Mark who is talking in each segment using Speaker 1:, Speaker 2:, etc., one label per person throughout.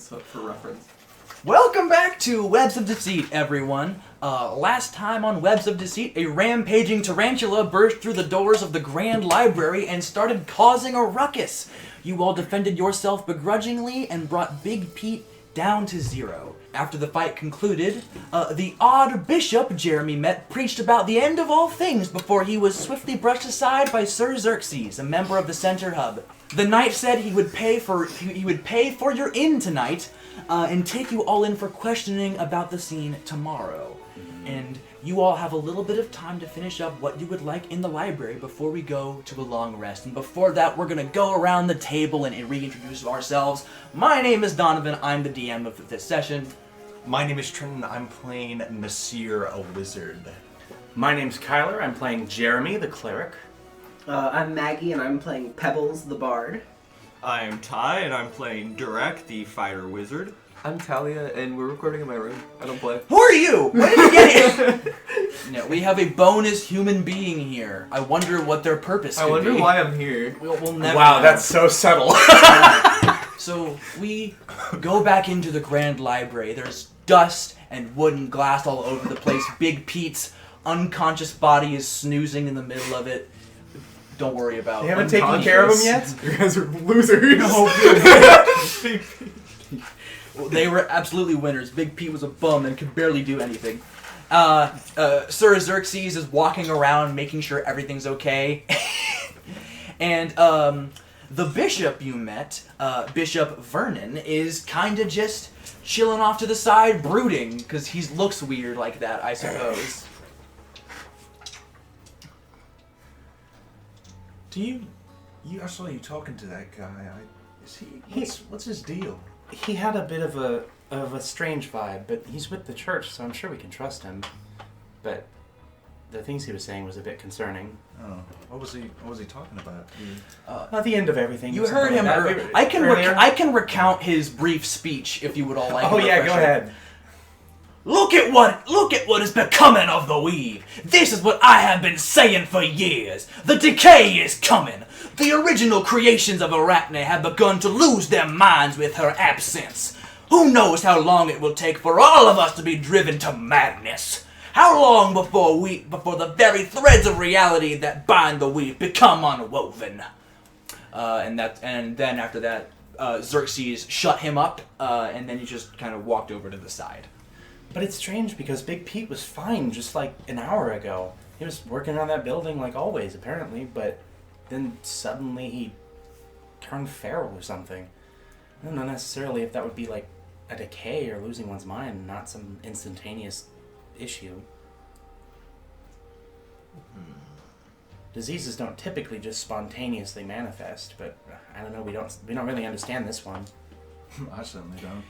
Speaker 1: this for reference.
Speaker 2: Welcome back to Webs of Deceit, everyone. Last time on Webs of Deceit, a rampaging tarantula burst through the doors of the Grand Library and started causing a ruckus. You all defended yourself begrudgingly and brought Big Pete down to 0. After the fight concluded, the odd bishop Jeremy met preached about the end of all things before he was swiftly brushed aside by Sir Xerxes, a member of the Center Hub. The knight said he would pay for your inn tonight, and take you all in for questioning about the scene tomorrow. And you all have a little bit of time to finish up what you would like in the library before we go to a long rest. And before that, we're going to go around the table and reintroduce ourselves. My name is Donovan. I'm the DM of this session.
Speaker 3: My name is Trenton. I'm playing Nasir, a wizard.
Speaker 4: My name's Kyler. I'm playing Jeremy, the cleric.
Speaker 5: I'm Maggie, and I'm playing Pebbles, the bard.
Speaker 6: I'm Ty, and I'm playing Durek, the fighter wizard.
Speaker 1: I'm Talia, and we're recording in my room. I don't play.
Speaker 2: Who are you? Where did you get here? No, we have a bonus human being here. I wonder what their purpose could be.
Speaker 1: I wonder why I'm here.
Speaker 2: We'll never
Speaker 3: Wow,
Speaker 2: know.
Speaker 3: that's so subtle.
Speaker 2: So we go back into the Grand Library. There's dust and wood and glass all over the place. Big Pete's unconscious body is snoozing in the middle of it. Don't worry about it.
Speaker 3: You haven't taken care of him yet?
Speaker 1: You guys are losers.
Speaker 2: Well, they were absolutely winners. Big Pete was a bum and could barely do anything. Sir Xerxes is walking around making sure everything's okay. And the bishop you met, Bishop Vernon, is kind of just chilling off to the side, brooding, because he looks weird like that, I suppose.
Speaker 3: I saw you talking to that guy. What's his deal?
Speaker 4: He had a bit of a strange vibe, but he's with the church, so I'm sure we can trust him. But the things he was saying was a bit concerning.
Speaker 3: Oh, what was he talking about?
Speaker 4: At the end of everything.
Speaker 2: You heard him.
Speaker 4: earlier.
Speaker 2: I can recount his brief speech if you would all like.
Speaker 4: Oh yeah, go ahead.
Speaker 2: Look at what is becoming of the weave. This is what I have been saying for years. The decay is coming. The original creations of Arachne have begun to lose their minds with her absence. Who knows how long it will take for all of us to be driven to madness? How long before the very threads of reality that bind the weave become unwoven? And then after that, Xerxes shut him up, and then he just kind of walked over to the side.
Speaker 4: But it's strange because Big Pete was fine just like an hour ago. He was working on that building like always, apparently, but then suddenly he turned feral or something. I don't know necessarily if that would be like a decay or losing one's mind, not some instantaneous issue. Diseases don't typically just spontaneously manifest, but I don't know, we don't really understand this one.
Speaker 3: I certainly don't.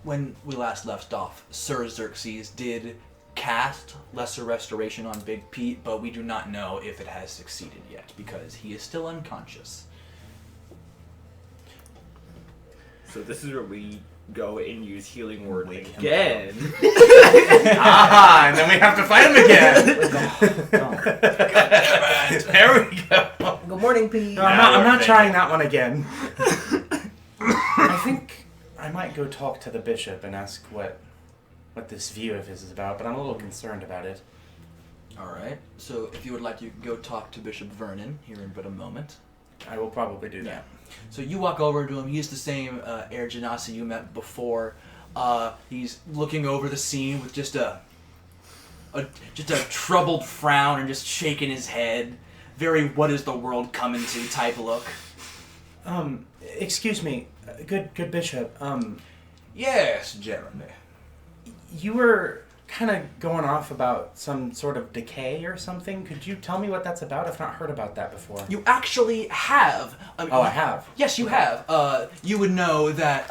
Speaker 2: When we last left off, Sir Xerxes did cast Lesser Restoration on Big Pete, but we do not know if it has succeeded yet, because he is still unconscious.
Speaker 6: So this is where we go and use Healing Word
Speaker 3: Wake him
Speaker 6: again.
Speaker 3: And then we have to fight him again. There we go.
Speaker 5: Good morning, Pete.
Speaker 4: No, I'm not trying that one again. I think I might go talk to the bishop and ask what this view of his is about, but I'm a little concerned about it.
Speaker 2: Alright, so if you would like, you can go talk to Bishop Vernon here in but a moment.
Speaker 4: I will probably do that.
Speaker 2: So you walk over to him. He's the same Air Genasi you met before. He's looking over the scene with just a troubled frown and just shaking his head. Very what is the world coming to type look.
Speaker 4: Excuse me, good bishop.
Speaker 2: Yes, Jeremy.
Speaker 4: You were kind of going off about some sort of decay or something. Could you tell me what that's about? I've not heard about that before.
Speaker 2: You actually have.
Speaker 4: I have.
Speaker 2: Yes, you have. You would know that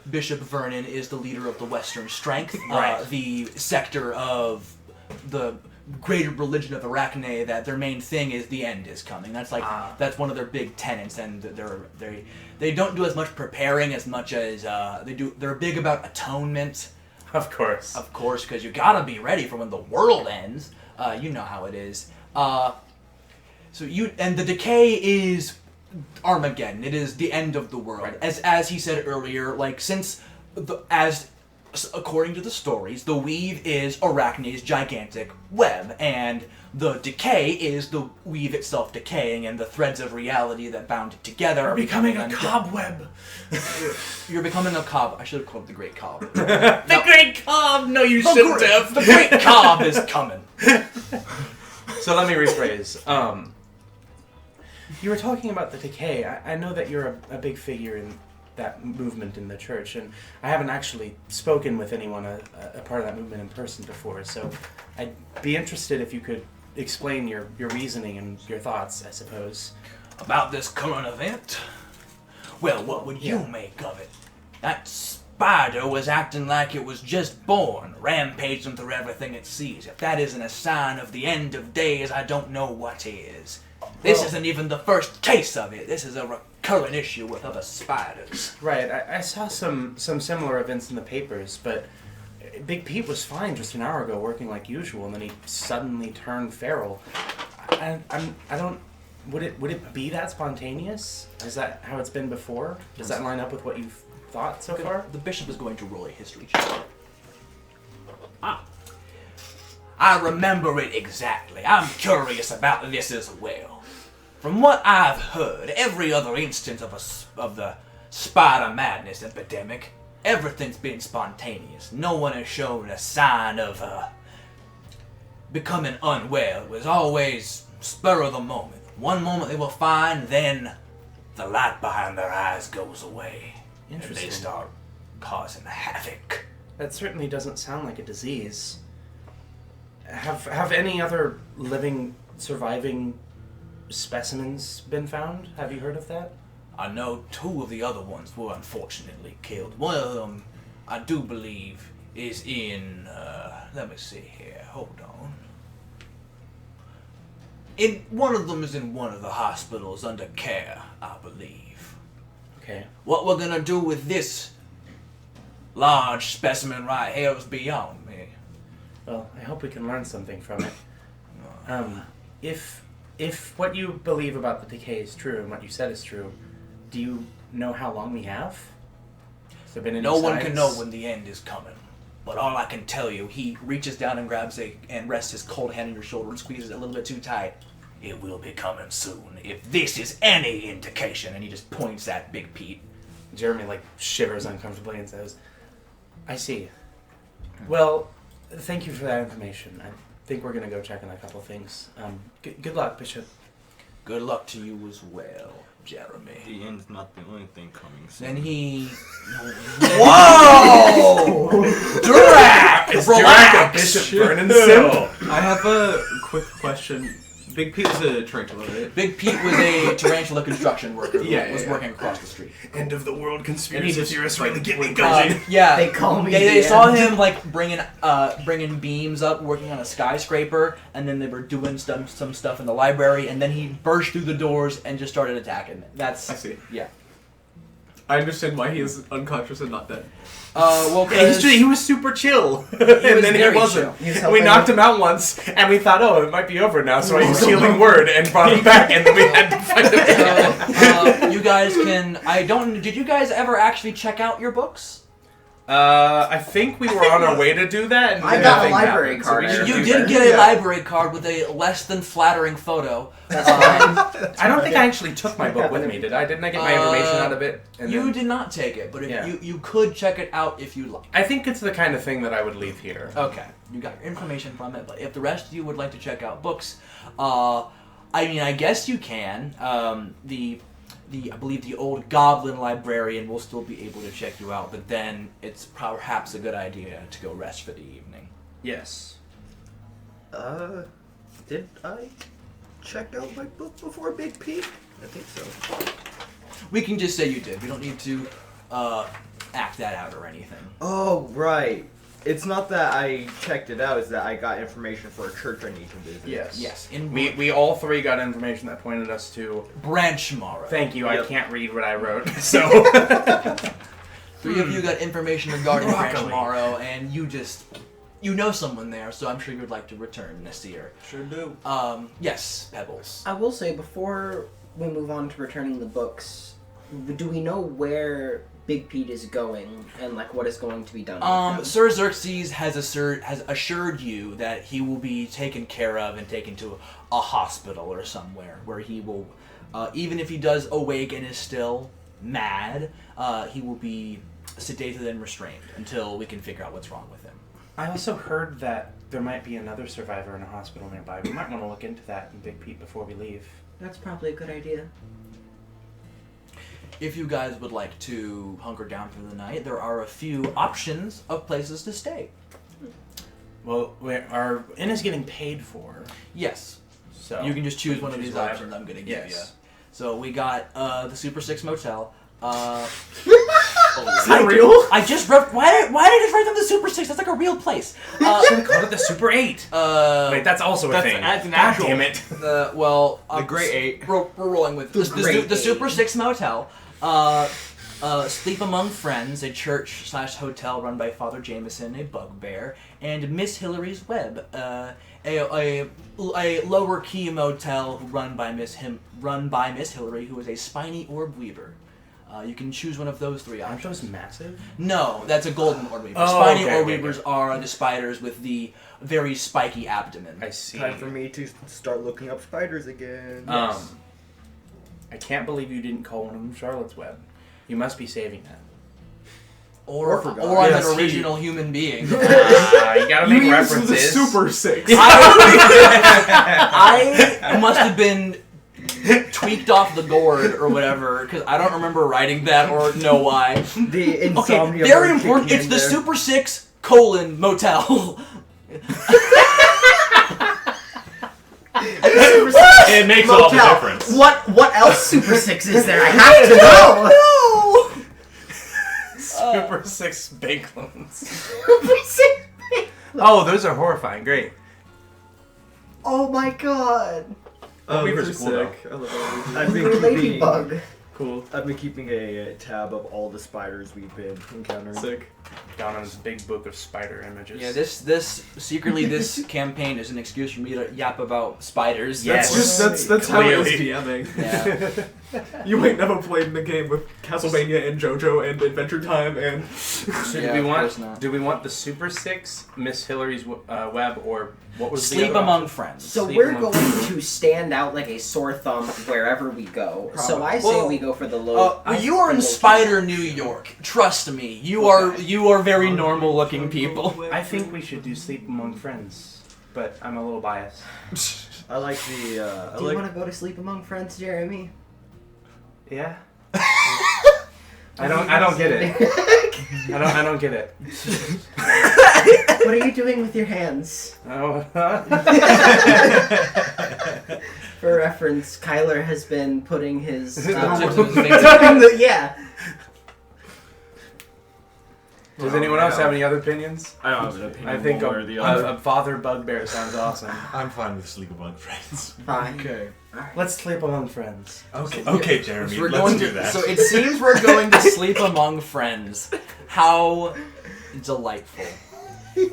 Speaker 2: Bishop Vernon is the leader of the Western Strength,
Speaker 4: Right.
Speaker 2: The sector of the greater religion of Arachne. That their main thing is the end is coming. That's that's one of their big tenets, and they don't do as much preparing as much as they do. They're big about atonement.
Speaker 4: Of course.
Speaker 2: Of course, because you gotta be ready for when the world ends. You know how it is. So the decay is Armageddon. It is the end of the world.
Speaker 3: Right.
Speaker 2: As he said earlier, like according to the stories, the weave is Arachne's gigantic web, and the decay is the weave itself decaying, and the threads of reality that bound it together are
Speaker 4: Becoming a
Speaker 2: undone.
Speaker 4: cobweb.
Speaker 2: You're becoming a cob. I should have called it the Great Cob.
Speaker 3: The Great Cob! No, you shouldn't have.
Speaker 2: The Great Cob is coming.
Speaker 4: So let me rephrase. You were talking about the decay. I know that you're a big figure in that movement in the church, and I haven't actually spoken with anyone a part of that movement in person before, so I'd be interested if you could explain your reasoning and your thoughts, I suppose.
Speaker 2: About this current event? Well, what would you make of it? That spider was acting like it was just born, rampaging through everything it sees. If that isn't a sign of the end of days, I don't know what is. This isn't even the first case of it. This is a recurrent issue with other spiders.
Speaker 4: Right, I saw some similar events in the papers, but Big Pete was fine just an hour ago, working like usual, and then he suddenly turned feral. I don't. Would it be that spontaneous? Is that how it's been before? Does that line up with what you've thought so far?
Speaker 2: The bishop is going to roll a history check. I remember it exactly. I'm curious about this as well. From what I've heard, every other instance of the spider madness epidemic, everything's been spontaneous. No one has shown a sign of becoming unwell. It was always spur of the moment. One moment they were fine, then the light behind their eyes goes away.
Speaker 4: Interesting.
Speaker 2: And they start causing havoc.
Speaker 4: That certainly doesn't sound like a disease. Have any other living, surviving specimens been found? Have you heard of that?
Speaker 2: I know 2 of the other ones were unfortunately killed. One of them, I do believe, is in, let me see here, hold on. One of them is in one of the hospitals under care, I believe.
Speaker 4: Okay.
Speaker 2: What we're gonna do with this large specimen right here is beyond me.
Speaker 4: Well, I hope we can learn something from it. If what you believe about the decay is true and what you said is true, do you know how long we have? Has there been any
Speaker 2: No one can
Speaker 4: signs?
Speaker 2: know when the end is coming. But all I can tell you, he reaches down and and rests his cold hand on your shoulder and squeezes it a little bit too tight. It will be coming soon, if this is any indication. And he just points at Big Pete.
Speaker 4: Jeremy shivers uncomfortably and says, "I see. Well, thank you for that information. I think we're gonna go check on a couple things. Good luck, Bishop."
Speaker 2: Good luck to you as well, Jeremy.
Speaker 6: The end's not the only thing coming soon.
Speaker 2: Then he... Whoa! Drac!
Speaker 4: Is
Speaker 2: Relax!
Speaker 4: Drac a Bishop Vernon simp?
Speaker 1: I have a quick question. Big Pete is a tarantula, right?
Speaker 2: Big Pete was a tarantula construction worker who
Speaker 1: Yeah,
Speaker 2: was
Speaker 1: yeah.
Speaker 2: working across the street.
Speaker 4: End of the world
Speaker 1: And
Speaker 4: conspiracy
Speaker 1: he just,
Speaker 4: theorists
Speaker 1: like,
Speaker 4: really get me
Speaker 1: went
Speaker 4: going.
Speaker 2: Yeah,
Speaker 5: They call me
Speaker 2: They
Speaker 5: the
Speaker 2: saw
Speaker 5: end.
Speaker 2: him bringing beams up, working on a skyscraper, and then they were doing some stuff in the library, and then he burst through the doors and just started attacking. That's
Speaker 1: I see.
Speaker 2: yeah.
Speaker 1: I understand why he is unconscious and not dead.
Speaker 2: Well,
Speaker 4: Yeah,
Speaker 2: 'cause
Speaker 4: he was super chill, and
Speaker 2: was
Speaker 4: then he
Speaker 2: very
Speaker 4: wasn't.
Speaker 5: chill. He's
Speaker 4: And we
Speaker 5: helping
Speaker 4: knocked him out once, and we thought, oh, it might be over now, so I used healing word and brought him back, and then we had to fight him.
Speaker 2: you guys can. Did you guys ever actually check out your books?
Speaker 4: I think we were on our way to do that, and
Speaker 5: I
Speaker 4: then
Speaker 5: got a
Speaker 4: nothing
Speaker 5: library
Speaker 4: happened, so
Speaker 5: card.
Speaker 4: we should
Speaker 2: You
Speaker 4: do
Speaker 2: did
Speaker 4: that.
Speaker 2: get a
Speaker 4: Yeah.
Speaker 2: library card with a less than flattering photo.
Speaker 5: That's fine.
Speaker 4: I don't think I actually took my book with me, did I? Didn't I get my information out of it? And
Speaker 2: You
Speaker 4: then-
Speaker 2: did not take it, but if
Speaker 4: Yeah.
Speaker 2: you could check it out if you like.
Speaker 4: I think it's the kind of thing that I would leave here.
Speaker 2: Okay, you got your information from it, but if the rest of you would like to check out books, I guess you can. I believe the old goblin librarian will still be able to check you out, but then it's perhaps a good idea to go rest for the evening.
Speaker 4: Yes.
Speaker 6: Did I check out my book before Big Pete? I think so.
Speaker 2: We can just say you did. We don't need to act that out or anything.
Speaker 6: Oh, right. It's not that I checked it out, it's that I got information for a church I need to visit.
Speaker 2: Yes, in
Speaker 4: We all three got information that pointed us to.
Speaker 2: Branchmorrow.
Speaker 4: Thank you. I
Speaker 6: Yep.
Speaker 4: can't read what I wrote, so.
Speaker 2: 3 of you got information regarding
Speaker 4: Luckily.
Speaker 2: Branchmorrow, and you know someone there, so I'm sure you would like to return, Nasir.
Speaker 1: Sure do.
Speaker 2: Yes, Pebbles.
Speaker 5: I will say, before we move on to returning the books, do we know where Big Pete is going and like what is going to be done with him?
Speaker 2: Sir Xerxes has assured you that he will be taken care of and taken to a hospital or somewhere where he will, even if he does awake and is still mad, he will be sedated and restrained until we can figure out what's wrong with him.
Speaker 4: I also heard that there might be another survivor in a hospital nearby. We might want to look into that in Big Pete before we leave.
Speaker 5: That's probably a good idea.
Speaker 2: If you guys would like to hunker down for the night, there are a few options of places to stay.
Speaker 4: Well, our inn is getting paid for,
Speaker 2: Yes.
Speaker 4: so
Speaker 2: You can just choose one of these
Speaker 4: whatever.
Speaker 2: options I'm going to give you.
Speaker 4: Yes.
Speaker 2: So we got the Super 6 Motel.
Speaker 1: Is that real?
Speaker 2: I just wrote... Why did I just write down the Super 6? That's like a real place.
Speaker 4: Should we call it the Super 8?
Speaker 2: Wait,
Speaker 4: That's also a thing.
Speaker 1: That's an
Speaker 4: God
Speaker 1: actual.
Speaker 4: damn it.
Speaker 1: The Great Eight.
Speaker 2: We're rolling with the Super 6 Motel. Sleep Among Friends, a church/hotel run by Father Jameson, a bugbear, and Miss Hillary's Web, a lower key motel run by Miss Hillary, who is a spiny orb weaver. You can choose one of those three
Speaker 4: Aren't
Speaker 2: options.
Speaker 4: those massive?
Speaker 2: No, that's a golden orb weaver.
Speaker 4: Oh,
Speaker 2: Spiny
Speaker 4: okay,
Speaker 2: orb
Speaker 4: okay,
Speaker 2: weavers
Speaker 4: okay.
Speaker 2: are the spiders with the very spiky abdomen.
Speaker 4: I see.
Speaker 6: Time for me to start looking up spiders again.
Speaker 4: I can't believe you didn't call one of them Charlotte's Web. You must be saving that.
Speaker 2: Or
Speaker 6: forgot.
Speaker 2: I'm
Speaker 4: Yes,
Speaker 2: an original human being.
Speaker 4: You gotta make
Speaker 1: You
Speaker 4: references.
Speaker 1: the Super 6.
Speaker 2: I must have been tweaked off the gourd or whatever, because I don't remember writing that or know why.
Speaker 6: The
Speaker 2: Okay,
Speaker 6: insomnia.
Speaker 2: very
Speaker 6: bird
Speaker 2: important.
Speaker 6: kicking
Speaker 2: It's
Speaker 6: in
Speaker 2: the
Speaker 6: there.
Speaker 2: Super 6 motel.
Speaker 3: It makes all the
Speaker 5: Motel.
Speaker 3: difference.
Speaker 5: What else Super 6 is there? I have to know!
Speaker 4: Super 6 bank loans.
Speaker 5: Super 6!
Speaker 4: Oh, those are horrifying. Great.
Speaker 5: Oh my god.
Speaker 3: Weavers
Speaker 1: Weaver's
Speaker 3: are cool,
Speaker 1: sick. I love it.
Speaker 6: I've been
Speaker 5: Weaver
Speaker 6: keeping,
Speaker 5: Ladybug.
Speaker 1: Cool.
Speaker 6: I've been keeping a tab of all the spiders we've been encountering.
Speaker 1: Sick.
Speaker 4: Down on this big book of spider images.
Speaker 2: Yeah, this campaign is an excuse for me to yap about spiders.
Speaker 4: Yes.
Speaker 1: That's how it is
Speaker 4: Clearly.
Speaker 1: DMing.
Speaker 2: Yeah.
Speaker 1: You ain't never played in the game with Castlevania and JoJo and Adventure Time and
Speaker 4: So
Speaker 2: Yeah, of course not.
Speaker 4: do we want the Super 6, Miss Hillary's Web, or what was the
Speaker 2: Sleep
Speaker 4: other
Speaker 2: among
Speaker 4: option?
Speaker 2: friends.
Speaker 5: So
Speaker 4: Sleep
Speaker 5: we're
Speaker 4: among-
Speaker 5: going to stand out like a sore thumb wherever we go. So I say
Speaker 2: Well,
Speaker 5: we go for the low.
Speaker 2: You are in Spider, New York. Trust me, you are very normal looking people.
Speaker 4: I think we should do Sleep Among Friends, but I'm a little biased.
Speaker 6: I like the.
Speaker 5: Do you want to go to sleep among friends, Jeremy?
Speaker 4: Yeah. I don't get it. I don't get it.
Speaker 5: What are you doing with your hands?
Speaker 4: Oh.
Speaker 5: For reference, Kyler has been putting his
Speaker 2: Tips of his fingers.
Speaker 5: yeah.
Speaker 4: Does anyone else have any other opinions?
Speaker 1: I don't have an opinion.
Speaker 4: I think
Speaker 1: one way or the other.
Speaker 4: a father bugbear sounds awesome.
Speaker 3: I'm fine with Sleep Among Friends.
Speaker 5: Fine.
Speaker 2: Okay.
Speaker 4: Let's sleep among friends.
Speaker 3: Okay, Jeremy,
Speaker 2: So we're
Speaker 3: let's
Speaker 2: going
Speaker 3: do
Speaker 2: to,
Speaker 3: that.
Speaker 2: So it seems we're going to sleep among friends. How delightful.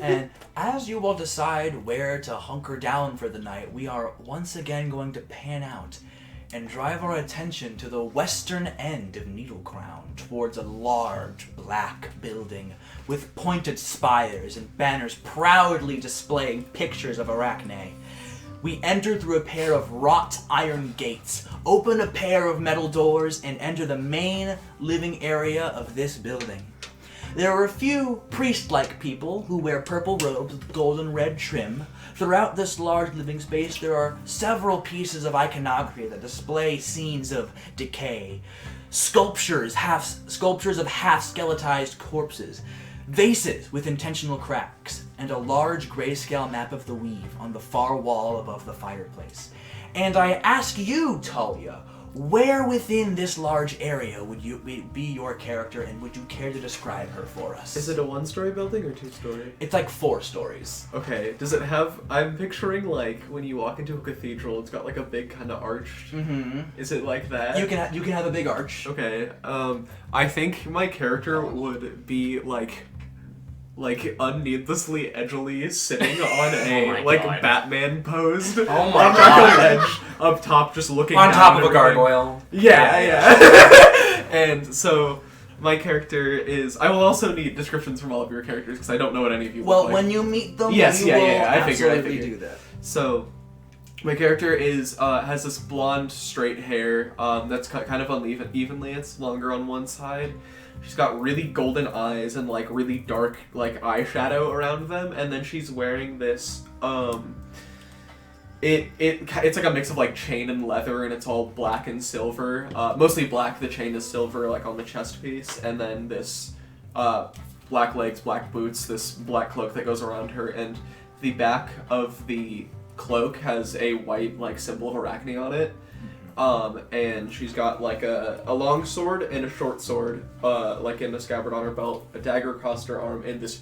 Speaker 2: And as you will decide where to hunker down for the night, we are once again going to pan out and drive our attention to the western end of Needle Crown towards a large black building with pointed spires and banners proudly displaying pictures of Arachne. We enter through a pair of wrought iron gates, open a pair of metal doors, and enter the main living area of this building. There are a few priest-like people who wear purple robes with golden red trim. Throughout this large living space, there are several pieces of iconography that display scenes of decay. Sculptures of half-skeletized corpses, vases with intentional cracks, and a large grayscale map of the Weave on the far wall above the fireplace. And I ask you, Talia, where within this large area would you be your character, and would you care to describe her for us?
Speaker 1: Is it a one-story building or two-story?
Speaker 2: It's like 4 stories.
Speaker 1: Okay. Does it have? I'm picturing like when you walk into a cathedral, it's got like a big kind of arch.
Speaker 2: Mm-hmm.
Speaker 1: Is it like that?
Speaker 2: You can have a big arch.
Speaker 1: Okay. I think my character would be like like unneedlessly edgily sitting on a
Speaker 3: my
Speaker 1: like
Speaker 3: God.
Speaker 1: Batman posed
Speaker 3: Oh
Speaker 1: on
Speaker 3: my
Speaker 1: like
Speaker 3: God.
Speaker 1: an edge up top, just looking
Speaker 3: On
Speaker 1: down
Speaker 3: top
Speaker 1: and
Speaker 3: of a
Speaker 1: everything.
Speaker 3: gargoyle.
Speaker 1: Yeah. And so my character is. I will also need descriptions from all of your characters because I don't know what any of you
Speaker 2: Well,
Speaker 1: look like.
Speaker 2: when you meet them,
Speaker 1: Yes,
Speaker 2: you
Speaker 1: yeah,
Speaker 2: will
Speaker 1: yeah, I figured.
Speaker 2: absolutely do that.
Speaker 1: So, my character is has this blonde, straight hair that's kind of evenly. It's longer on one side. She's got really golden eyes and like really dark like eyeshadow around them, and then she's wearing this. It's like a mix of like chain and leather, and it's all black and silver. Mostly black. The chain is silver, like on the chest piece, and then this black legs, black boots, this black cloak that goes around her, and the back of the cloak has a white like symbol of Arachne on it. And she's got like a long sword and a short sword, like in a scabbard on her belt, a dagger across her arm, and this.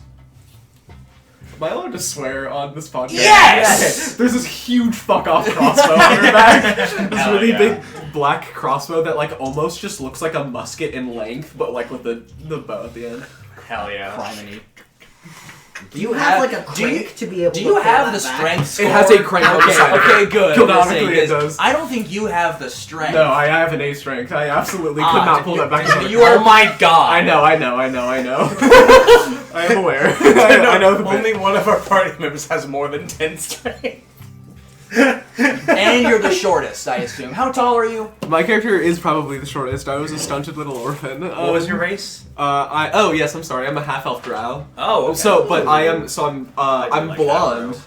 Speaker 1: Am I allowed to swear on this podcast?
Speaker 3: Yes!
Speaker 1: Okay. There's this huge fuck off crossbow on her back. This
Speaker 3: Hell
Speaker 1: really
Speaker 3: yeah.
Speaker 1: big black crossbow that like almost just looks like a musket in length, but like with the bow at the end.
Speaker 3: Hell yeah.
Speaker 2: Criminy.
Speaker 5: Do you have like a crank to be able
Speaker 2: Do
Speaker 5: to
Speaker 2: you
Speaker 5: pull
Speaker 2: have
Speaker 5: that
Speaker 2: the
Speaker 5: back?
Speaker 2: strength score?
Speaker 1: It has a crank on the side of it.
Speaker 2: Okay, good.
Speaker 1: Canonically,
Speaker 2: Let's say,
Speaker 1: it does.
Speaker 2: I don't think you have the strength.
Speaker 1: No, I have an A strength. I absolutely could not pull that back.
Speaker 2: you are-
Speaker 3: Oh my god.
Speaker 1: I know. I am aware. I know the bit.
Speaker 3: Only one of our party members has more than 10 strength.
Speaker 2: And you're the shortest, I assume. How tall are you?
Speaker 1: My character is probably the shortest. I was a stunted little orphan.
Speaker 3: What was your race?
Speaker 1: Oh yes, I'm sorry. I'm a half elf drow.
Speaker 3: Oh, okay.
Speaker 1: So, but I'm
Speaker 3: like
Speaker 1: blonde,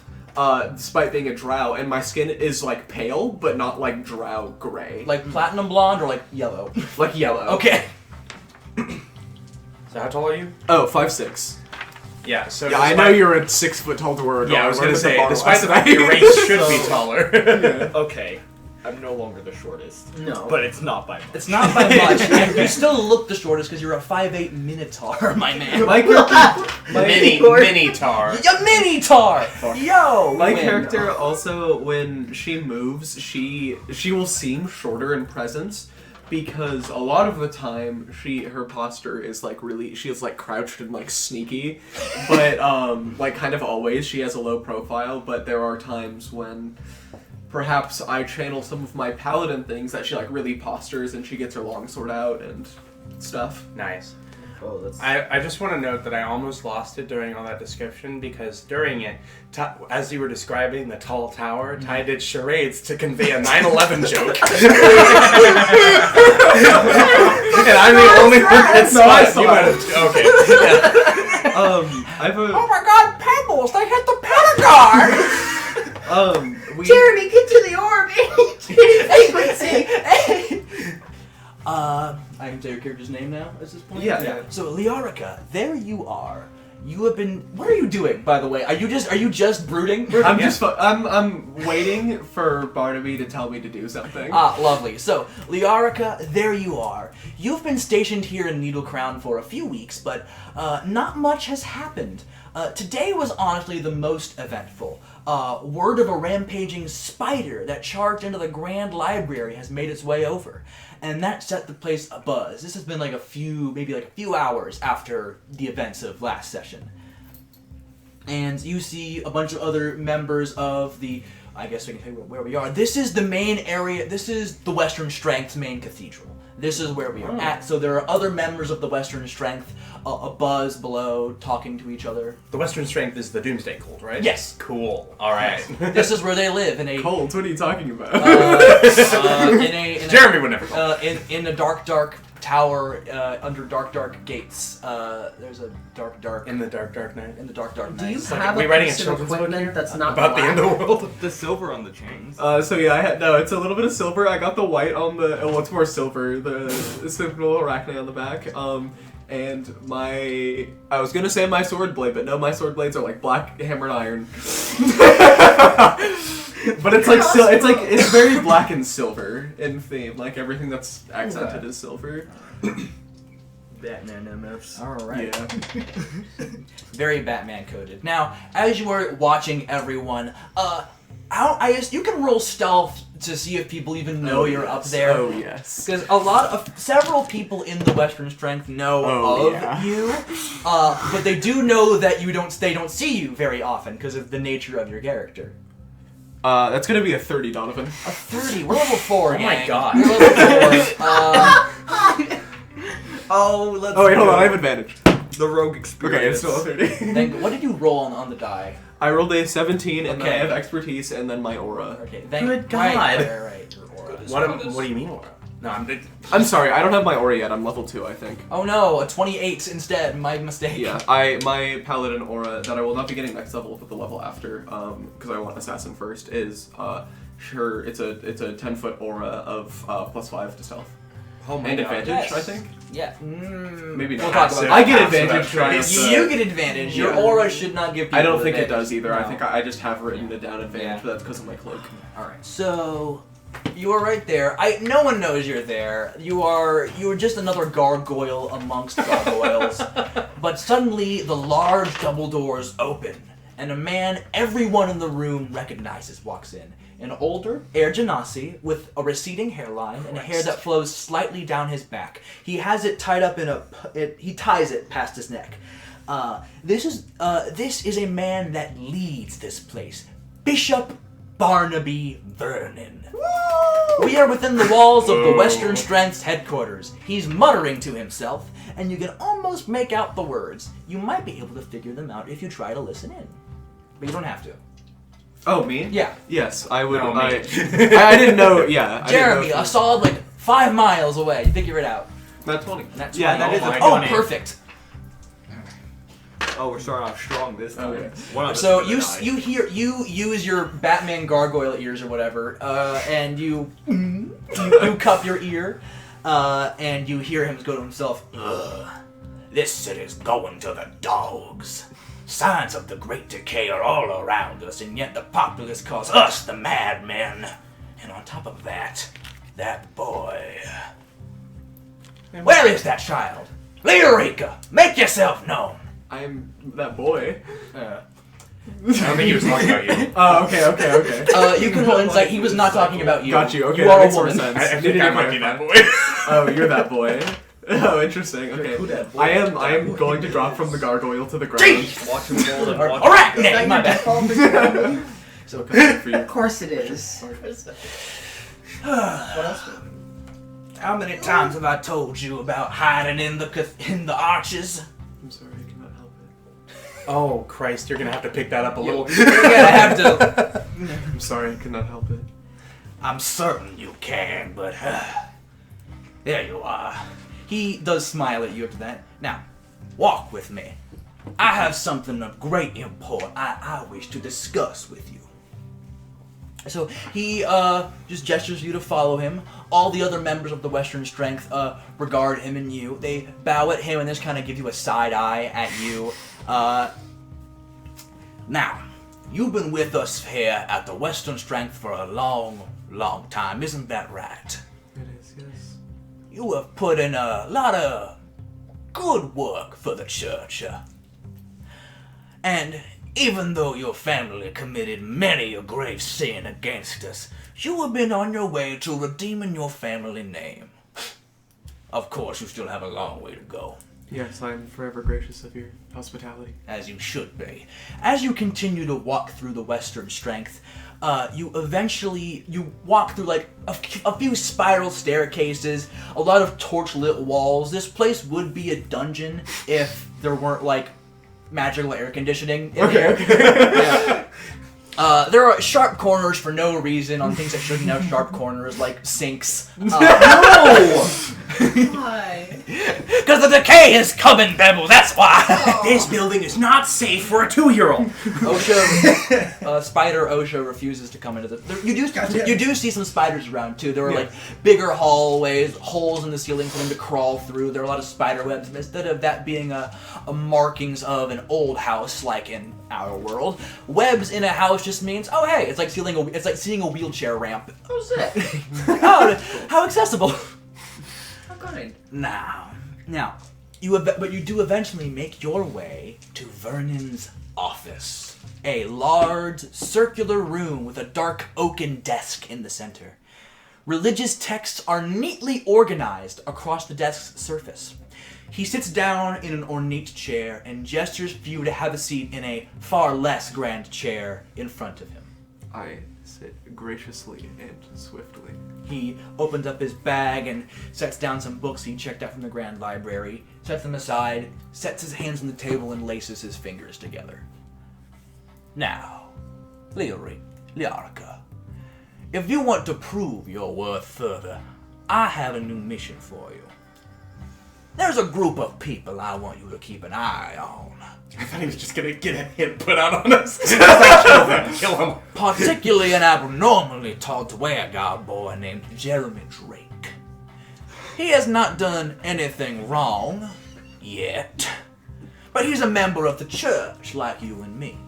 Speaker 1: despite being a drow, and my skin is like pale, but not like drow gray,
Speaker 2: Like platinum blonde or like yellow?
Speaker 1: like yellow.
Speaker 2: Okay.
Speaker 3: So how tall are you?
Speaker 1: Oh, 5'6".
Speaker 3: Yeah, so
Speaker 1: Yeah, I know you're a 6 foot tall dwarf.
Speaker 3: Yeah, I was gonna say, despite the
Speaker 1: fact
Speaker 3: fact your race should be taller.
Speaker 6: Okay, I'm no longer the shortest,
Speaker 5: No.
Speaker 6: but it's not by much.
Speaker 2: It's not by much. And you still look the shortest because you're a 5'8" minotaur, my man.
Speaker 1: my character,
Speaker 3: mini tar.
Speaker 2: A minotaur! Yo!
Speaker 1: my
Speaker 2: win.
Speaker 1: character also, when she moves, she will seem shorter in presence. Because a lot of the time, her posture is like really, she is like crouched and like sneaky, but like kind of always she has a low profile. But there are times when perhaps I channel some of my paladin things that she like really postures and she gets her longsword out and stuff.
Speaker 3: Nice.
Speaker 5: Oh, that's.
Speaker 3: I just want to note that I almost lost it during all that description because during it, as you were describing the tall tower, Ty did charades to convey a 9/11 joke. And I'm the only one that
Speaker 1: No, I
Speaker 3: saw
Speaker 1: saw
Speaker 3: it. You might have. Okay. Yeah.
Speaker 1: I've
Speaker 2: Oh my god, Pebbles! They hit the Pentagon!
Speaker 5: Jeremy, get to the orb!
Speaker 2: I can say your character's name now at this point?
Speaker 1: Yeah.
Speaker 2: So, Liarica, there you are. You have been. What are you doing, by the way? Are you just brooding?
Speaker 1: I'm waiting for Barnaby to tell me to do something.
Speaker 2: Ah, lovely. So, Liarica, there you are. You've been stationed here in Needle Crown for a few weeks, but not much has happened. Today was honestly the most eventful. Word of a rampaging spider that charged into the Grand Library has made its way over, and that set the place abuzz. This has been like a few hours after the events of last session. And you see a bunch of other members of the, I guess we can tell you where we are. This is the main area, this is the Western Strength's main cathedral. This is where we are at. So there are other members of the Western Strength, a buzz below, talking to each other.
Speaker 3: The Western Strength is the Doomsday Cult, right?
Speaker 2: Yes.
Speaker 3: Cool. All right.
Speaker 2: This is where they live in a
Speaker 1: Cold, what are you talking about?
Speaker 3: Jeremy would never call.
Speaker 2: in a dark tower under dark gates. There's a dark
Speaker 3: In the dark night.
Speaker 2: in the dark
Speaker 5: Do you
Speaker 2: night.
Speaker 5: have
Speaker 3: we
Speaker 5: a
Speaker 3: writing a
Speaker 5: piece of
Speaker 3: children's book
Speaker 5: equipment
Speaker 3: here?
Speaker 5: that's not
Speaker 3: About the end of the world.
Speaker 6: The silver on the chains.
Speaker 1: So yeah, it's a little bit of silver. I got the white on the, what's more silver, the symbol Arachne on the back. And I was gonna say my sword blade, but no, my sword blades are like black hammered iron. But it's like it's very black and silver in theme. Like everything that's accented is silver.
Speaker 6: Batman MFs.
Speaker 2: Alright.
Speaker 1: Yeah.
Speaker 2: Very Batman coded. Now, as you are watching everyone, You can roll stealth to see if people even know you're up there.
Speaker 1: Oh yes.
Speaker 2: Because several people in the Western Strength know of you, but they do know that they don't see you very often because of the nature of your character.
Speaker 1: That's gonna be a 30, Donovan.
Speaker 2: A 30. We're level 4.
Speaker 4: Oh my god.
Speaker 2: We're level 4.
Speaker 1: Oh wait, hold on. I have advantage.
Speaker 6: The rogue experience.
Speaker 1: Okay, it's still a 30.
Speaker 2: Then what did you roll on the die?
Speaker 1: I rolled a 17, and then I
Speaker 2: Okay.
Speaker 1: have expertise, and then my aura.
Speaker 2: Okay.
Speaker 4: Good God.
Speaker 2: Right. Your aura.
Speaker 3: What do you mean, Aura? No,
Speaker 1: I'm sorry, I don't have my aura yet. I'm level 2, I think.
Speaker 2: Oh no, a 28 instead. My mistake.
Speaker 1: Yeah, my paladin aura that I will not be getting next level, but the level after, because I want assassin first, is sure it's a 10-foot aura of +5 to stealth.
Speaker 3: Oh my
Speaker 1: And
Speaker 3: god.
Speaker 1: advantage,
Speaker 2: Yes.
Speaker 1: I think.
Speaker 2: Yeah.
Speaker 1: Maybe not.
Speaker 2: We'll talk about
Speaker 1: I get
Speaker 3: Passive
Speaker 1: advantage.
Speaker 3: attributes.
Speaker 1: Triumph,
Speaker 2: You get advantage. Your
Speaker 1: Yeah.
Speaker 2: aura should not give people
Speaker 1: I don't think it
Speaker 2: advantage.
Speaker 1: does either. I
Speaker 2: No.
Speaker 1: think I just have written it down advantage,
Speaker 2: Yeah.
Speaker 1: but that's because of my cloak.
Speaker 2: Alright, so you are right there. No one knows you're there. You're just another gargoyle amongst gargoyles. But suddenly the large double doors open, and a man everyone in the room recognizes walks in. An older Air Genasi with a receding hairline and hair that flows slightly down his back. He has it tied up he ties it past his neck. This is a man that leads this place. Bishop Barnaby Vernon. We are within the walls of the Western Strength's headquarters. He's muttering to himself, and you can almost make out the words. You might be able to figure them out if you try to listen in. But you don't have to.
Speaker 1: Oh, me?
Speaker 2: Yeah.
Speaker 1: Yes, I would.
Speaker 3: No, me.
Speaker 1: I didn't know. Yeah.
Speaker 2: Jeremy, a solid 5 miles away. You figure it out.
Speaker 1: Not 20.
Speaker 2: That's
Speaker 1: Yeah,
Speaker 2: fine.
Speaker 1: that is
Speaker 3: my
Speaker 1: a.
Speaker 2: Oh,
Speaker 3: God.
Speaker 2: perfect.
Speaker 6: Oh, we're starting off strong this time.
Speaker 1: Okay.
Speaker 6: One of us
Speaker 2: So
Speaker 6: is gonna die.
Speaker 2: you use your Batman gargoyle ears or whatever, and you cup your ear, and you hear him go to himself. This city's going to the dogs. Signs of the Great Decay are all around us, and yet the populace calls us the madmen. And on top of that boy. Where is that child? Leorica, make yourself known.
Speaker 1: I am that boy.
Speaker 3: I don't think he was talking about you.
Speaker 1: Oh, okay.
Speaker 2: You can roll insight. He was not talking about you.
Speaker 1: Got you. Okay,
Speaker 2: You
Speaker 1: that
Speaker 2: are a
Speaker 1: makes more
Speaker 2: woman.
Speaker 1: sense.
Speaker 3: I
Speaker 1: Needed
Speaker 3: think
Speaker 1: to
Speaker 3: I might be that
Speaker 1: clarify.
Speaker 3: boy.
Speaker 1: Oh, you're that boy. Oh, interesting. Okay.
Speaker 6: Who that boy?
Speaker 1: I am going to drop from the gargoyle to the ground.
Speaker 2: Jeez!
Speaker 6: Watch him roll and watch
Speaker 2: Arachnid, my bad.
Speaker 1: So good for you.
Speaker 5: Of course it is. What else?
Speaker 2: How many times have I told you about hiding in the arches?
Speaker 1: I'm sorry, I cannot help it.
Speaker 3: Oh Christ, you're gonna have to pick that up a little.
Speaker 2: You're gonna have to.
Speaker 1: I'm sorry, I cannot help it.
Speaker 2: I'm certain you can, but there you are. He does smile at you after that. Now, walk with me. I have something of great import I wish to discuss with you. So he just gestures you to follow him. All the other members of the Western Strength regard him and you. They bow at him and just kind of give you a side eye at you. Now, you've been with us here at the Western Strength for a long, long time, isn't that right?
Speaker 1: It is, yes.
Speaker 2: You have put in a lot of good work for the church. And even though your family committed many a grave sin against us, you have been on your way to redeeming your family name. Of course, you still have a long way to go.
Speaker 1: Yes, I'm forever gracious of your hospitality.
Speaker 2: As you should be. As you continue to walk through the Western Strength, you walk through like a few spiral staircases, a lot of torch-lit walls. This place would be a dungeon if there weren't like magical air conditioning in here. Yeah. There are sharp corners for no reason on things that shouldn't have sharp corners, like sinks.
Speaker 5: Why?
Speaker 2: Because the decay is coming, Bebble, that's why!
Speaker 4: This building is not safe for a 2-year-old.
Speaker 2: OSHA, Spider OSHA refuses to come into the... You do see some spiders around, too. There are, like, bigger hallways, holes in the ceiling for them to crawl through. There are a lot of spider webs. And instead of that being a markings of an old house, like in our world, webs in a house just means, oh, hey, it's like seeing a wheelchair ramp.
Speaker 5: Oh, sick.
Speaker 2: Oh, how accessible.
Speaker 5: How kind.
Speaker 2: Now, but you do eventually make your way to Vernon's office. A large, circular room with a dark oaken desk in the center. Religious texts are neatly organized across the desk's surface. He sits down in an ornate chair and gestures for you to have a seat in a far less grand chair in front of him.
Speaker 1: I sit graciously and swiftly.
Speaker 2: He opens up his bag and sets down some books he checked out from the Grand Library, sets them aside, sets his hands on the table, and laces his fingers together. Now, Liarica, if you want to prove your worth further, I have a new mission for you. There's a group of people I want you to keep an eye on.
Speaker 3: I thought he was just gonna get a hit put out on us. Kill them, kill him.
Speaker 2: Particularly an abnormally tall Dwargard boy named Jeremy Drake. He has not done anything wrong, yet. But he's a member of the church, like you and me.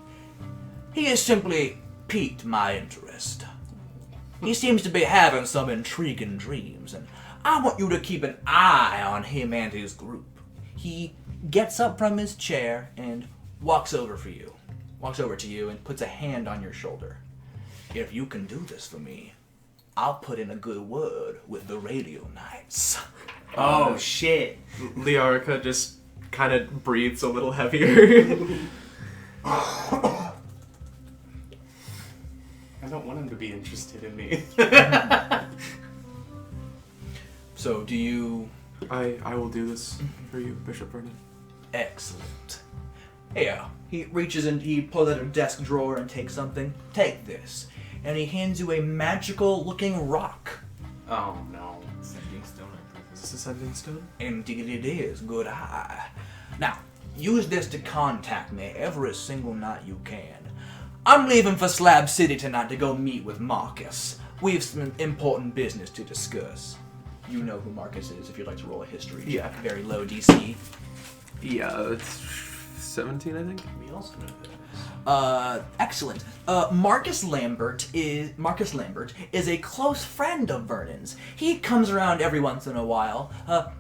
Speaker 2: He has simply piqued my interest. He seems to be having some intriguing dreams, and I want you to keep an eye on him and his group. He gets up from his chair and walks over to you and puts a hand on your shoulder. If you can do this for me, I'll put in a good word with the radio knights.
Speaker 3: Oh, shit.
Speaker 1: Liarica just kind of breathes a little heavier.
Speaker 3: I don't want him to be interested in me.
Speaker 2: So do you...
Speaker 1: I will do this for you, Bishop Vernon.
Speaker 2: Excellent. Here, he reaches and he pulls out a desk drawer and takes something. Take this. And he hands you a magical looking rock.
Speaker 3: Oh, no.
Speaker 6: Sending stone, I think.
Speaker 1: Is this a sending stone?
Speaker 2: Indeed it is, good eye. Now, use this to contact me every single night you can. I'm leaving for Slab City tonight to go meet with Marcus. We have some important business to discuss. You know who Marcus is if you'd like to roll a history check.
Speaker 1: Yeah.
Speaker 2: Very low DC.
Speaker 1: Yeah, it's 17, I think.
Speaker 3: We also know who that is.
Speaker 2: Excellent. Marcus Lambert is a close friend of Vernon's. He comes around every once in a while.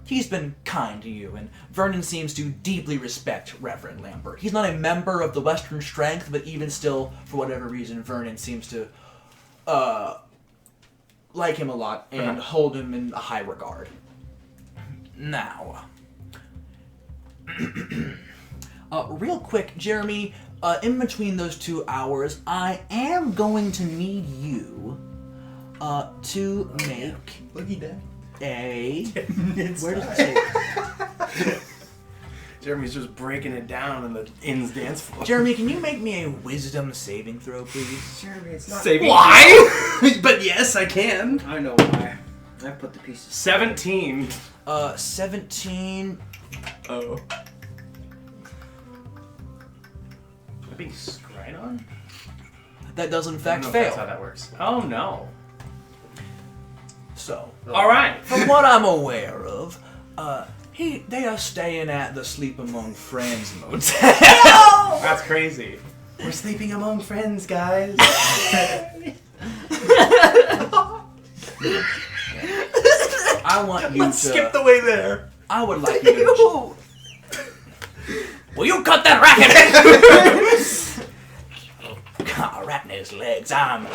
Speaker 2: He's been kind to you, and Vernon seems to deeply respect Reverend Lambert. He's not a member of the Western Strength, but even still, for whatever reason, Vernon seems to like him a lot and hold him in a high regard. Now, real quick, Jeremy, in between those 2 hours, I am going to need you to make
Speaker 6: Looky Dad.
Speaker 2: a... Where does it say?
Speaker 3: Jeremy's just breaking it down on the inn's dance floor.
Speaker 2: Jeremy, can you make me a wisdom saving throw, please?
Speaker 5: Jeremy, it's not.
Speaker 1: Saving
Speaker 3: Why? But yes, I can.
Speaker 5: I know why. I put the pieces.
Speaker 3: 17.
Speaker 2: 17...
Speaker 1: Oh.
Speaker 3: Would be scrying on?
Speaker 2: That does in
Speaker 3: I don't
Speaker 2: fact
Speaker 3: know if
Speaker 2: fail.
Speaker 3: that's how that works. Oh, no.
Speaker 2: So,
Speaker 3: Alright.
Speaker 2: from what I'm aware of, they are staying at the Sleep Among Friends motel.
Speaker 3: That's crazy. We're sleeping among friends, guys.
Speaker 2: I want you to...
Speaker 3: Skip the way there.
Speaker 2: I would like you to... Will you cut that racket? God, rat in his legs. I'm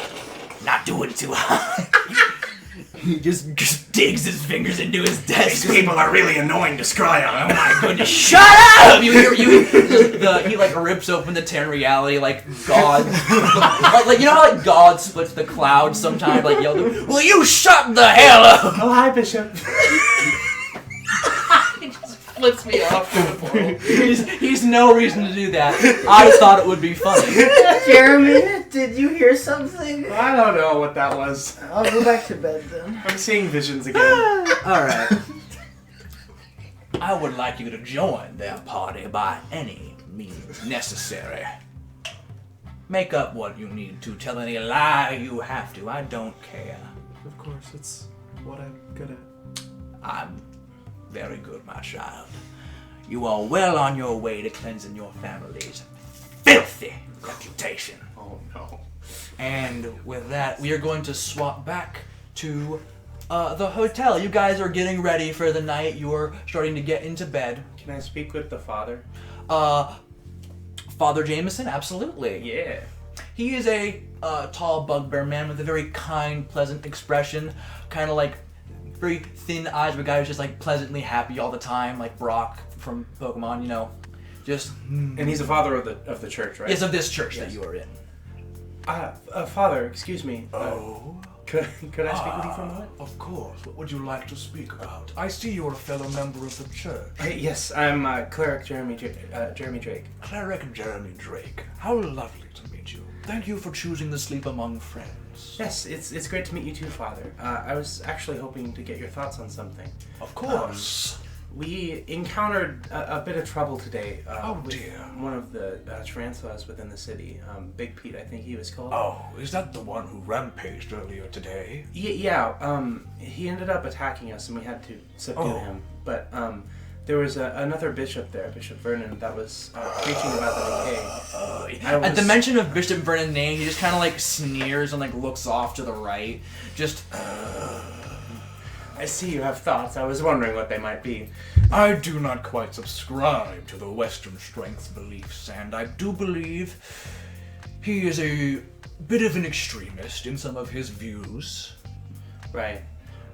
Speaker 2: not doing too hot. He just digs his fingers into his desk.
Speaker 3: These people are really annoying to scry on.
Speaker 2: Oh my goodness! Shut up! He like rips open the 10 reality like God, like you know how like God splits the clouds sometimes like yell, "Will you shut the hell up?"
Speaker 3: Oh, hi, Bishop.
Speaker 2: He just flips me off. He's no reason to do that. I thought it would be funny.
Speaker 5: Jeremy, did you hear something?
Speaker 3: I don't know what that was.
Speaker 5: I'll go back to bed then.
Speaker 3: I'm seeing visions again.
Speaker 2: All right. I would like you to join their party by any means necessary. Make up what you need to. Tell any lie you have to. I don't care.
Speaker 1: Of course, it's what I'm good at.
Speaker 2: I'm very good, my child. You are well on your way to cleansing your family's filthy reputation.
Speaker 3: Oh, no.
Speaker 2: And with that, we are going to swap back to the hotel. You guys are getting ready for the night. You are starting to get into bed.
Speaker 3: Can I speak with the father?
Speaker 2: Father Jameson, absolutely.
Speaker 3: Yeah.
Speaker 2: He is a tall bugbear man with a very kind, pleasant expression, kind of like very thin eyes of a guy who's just like pleasantly happy all the time, like Brock from Pokemon, you know, just.
Speaker 3: And he's a father of the church, right?
Speaker 2: Yes, of this church
Speaker 3: Yes.
Speaker 2: that you are in.
Speaker 3: Father, excuse me.
Speaker 7: Oh?
Speaker 3: Could I speak with you for a moment?
Speaker 7: Of course. What would you like to speak about? I see you're a fellow member of the church.
Speaker 3: Yes, I'm Cleric Jeremy Drake.
Speaker 7: Cleric Jeremy Drake. How lovely to meet you. Thank you for choosing to sleep among friends.
Speaker 3: Yes, it's great to meet you too, Father. I was actually hoping to get your thoughts on something.
Speaker 7: Of course.
Speaker 3: We encountered a bit of trouble today.
Speaker 7: Oh,
Speaker 3: with
Speaker 7: dear.
Speaker 3: One of the tarantulas within the city. Big Pete, I think he was called.
Speaker 7: Oh, is that the one who rampaged earlier today?
Speaker 3: Yeah, he ended up attacking us and we had to subdue
Speaker 7: Oh.
Speaker 3: him. But there was another bishop there, Bishop Vernon, that was preaching about the decay.
Speaker 2: At the mention of Bishop Vernon's name, he just kind of like sneers and like looks off to the right. Just.
Speaker 3: I see you have thoughts. I was wondering what they might be.
Speaker 7: I do not quite subscribe to the Western strength beliefs, and I do believe he is a bit of an extremist in some of his views.
Speaker 3: Right.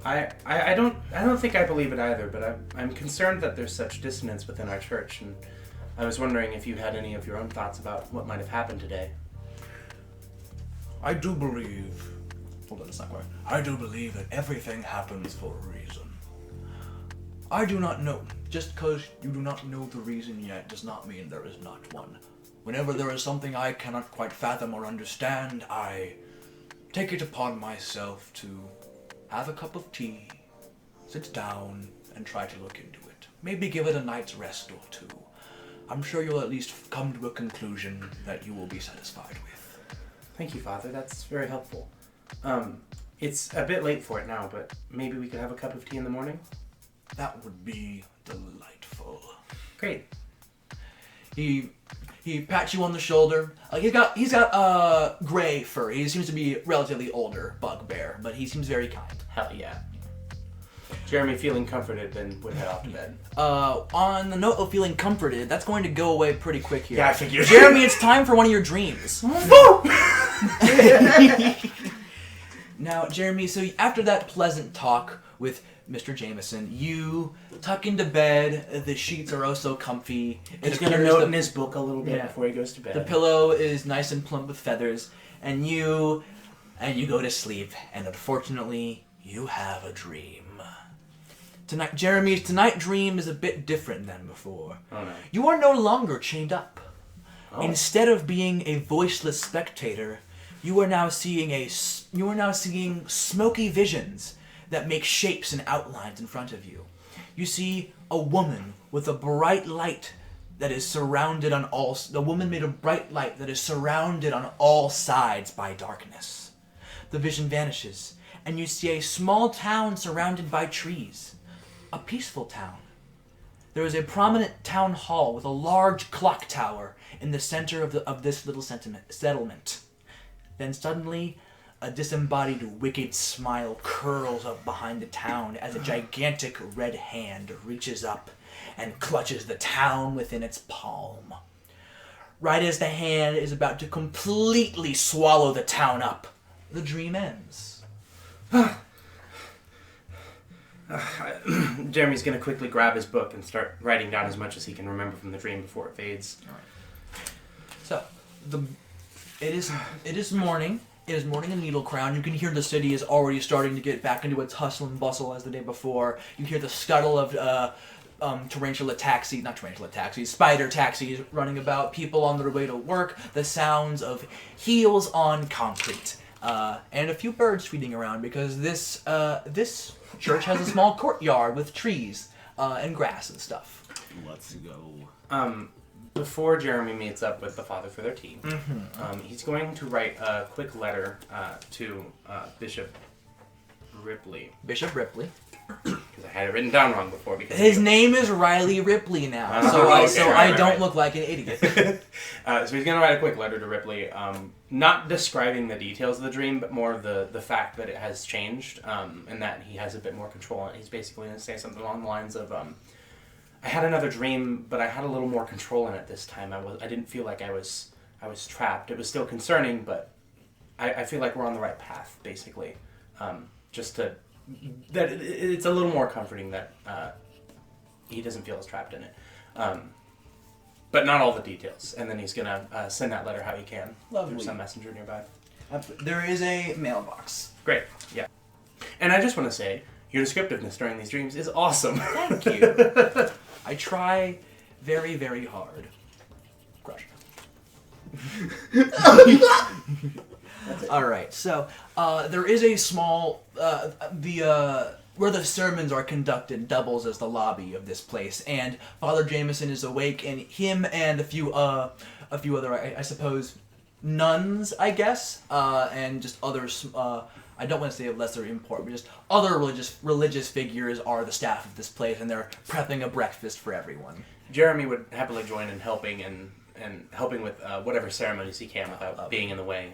Speaker 3: I don't think I believe it either, but I'm concerned that there's such dissonance within our church, and I was wondering if you had any of your own thoughts about what might have happened today.
Speaker 7: I do believe... Hold on, it's not quite. I do believe that everything happens for a reason.
Speaker 2: I do not know. Just because you do not know the reason yet does not mean there is not one.
Speaker 7: Whenever there is something I cannot quite fathom or understand, I take it upon myself to have a cup of tea, sit down, and try to look into it. Maybe give it a night's rest or two. I'm sure you'll at least come to a conclusion that you will be satisfied with.
Speaker 3: Thank you, Father. That's very helpful. It's a bit late for it now, but maybe we could have a cup of tea in the morning?
Speaker 7: That would be delightful.
Speaker 3: Great.
Speaker 2: He pats you on the shoulder. He's got gray fur. He seems to be relatively older bugbear, but he seems very kind.
Speaker 3: Hell yeah. Jeremy, feeling comforted, then would head off to bed.
Speaker 2: On the note of feeling comforted, that's going to go away pretty quick here.
Speaker 3: Yeah, I figured.
Speaker 2: Jeremy, it's time for one of your dreams. Now, Jeremy, so after that pleasant talk with Mr. Jameson, you tuck into bed. The sheets are oh so comfy.
Speaker 3: He's gonna note in his book a little bit
Speaker 2: Yeah.
Speaker 3: before he goes to bed.
Speaker 2: The pillow is nice and plump with feathers, and you go to sleep. And unfortunately, you have a dream. Tonight, Jeremy's tonight dream is a bit different than before.
Speaker 3: Oh no.
Speaker 2: You are no longer chained up.
Speaker 3: Oh.
Speaker 2: Instead of being a voiceless spectator, you are now seeing smoky visions that make shapes and outlines in front of you. You see a woman with a bright light that is surrounded on all. The woman made a bright light that is surrounded on all sides by darkness. The vision vanishes, and you see a small town surrounded by trees. A peaceful town. There is a prominent town hall with a large clock tower in the center of this little settlement. Then suddenly, a disembodied wicked smile curls up behind the town as a gigantic red hand reaches up and clutches the town within its palm. Right as the hand is about to completely swallow the town up, the dream ends.
Speaker 3: Jeremy's gonna quickly grab his book and start writing down as much as he can remember from the dream before it fades.
Speaker 2: So, it is morning. It is morning in Needle Crown. You can hear the city is already starting to get back into its hustle and bustle as the day before. You hear the scuttle of spider taxis running about, people on their way to work, the sounds of heels on concrete, and a few birds tweeting around because this church has a small courtyard with trees and grass and stuff.
Speaker 6: Let's go.
Speaker 3: Before Jeremy meets up with the father for their tea, he's going to write a quick letter to Bishop Ripley.
Speaker 2: Bishop Ripley.
Speaker 3: Because I had it written down wrong before. Because
Speaker 2: His name is Riley Ripley now, I don't look like an idiot.
Speaker 3: So he's going to write a quick letter to Ripley, not describing the details of the dream, but more of the fact that it has changed, and that he has a bit more control. And he's basically going to say something along the lines of, I had another dream, but I had a little more control in it this time. I didn't feel like I was trapped. It was still concerning, but I feel like we're on the right path, basically. It's a little more comforting that he doesn't feel as trapped in it. But not all the details. And then he's going to send that letter how he can.
Speaker 2: Lovely.
Speaker 3: Through some messenger nearby.
Speaker 2: There is a mailbox.
Speaker 3: Great, yeah. And I just want to say, your descriptiveness during these dreams is awesome.
Speaker 2: Thank you. I try very, very hard. Crush. All right, so there is a small where the sermons are conducted doubles as the lobby of this place, and Father Jameson is awake, and him and a few other I suppose nuns, I guess, and just others. I don't want to say of lesser import, but just other religious figures are the staff of this place, and they're prepping a breakfast for everyone.
Speaker 3: Jeremy would happily join in helping and helping with whatever ceremonies he can without being in the way.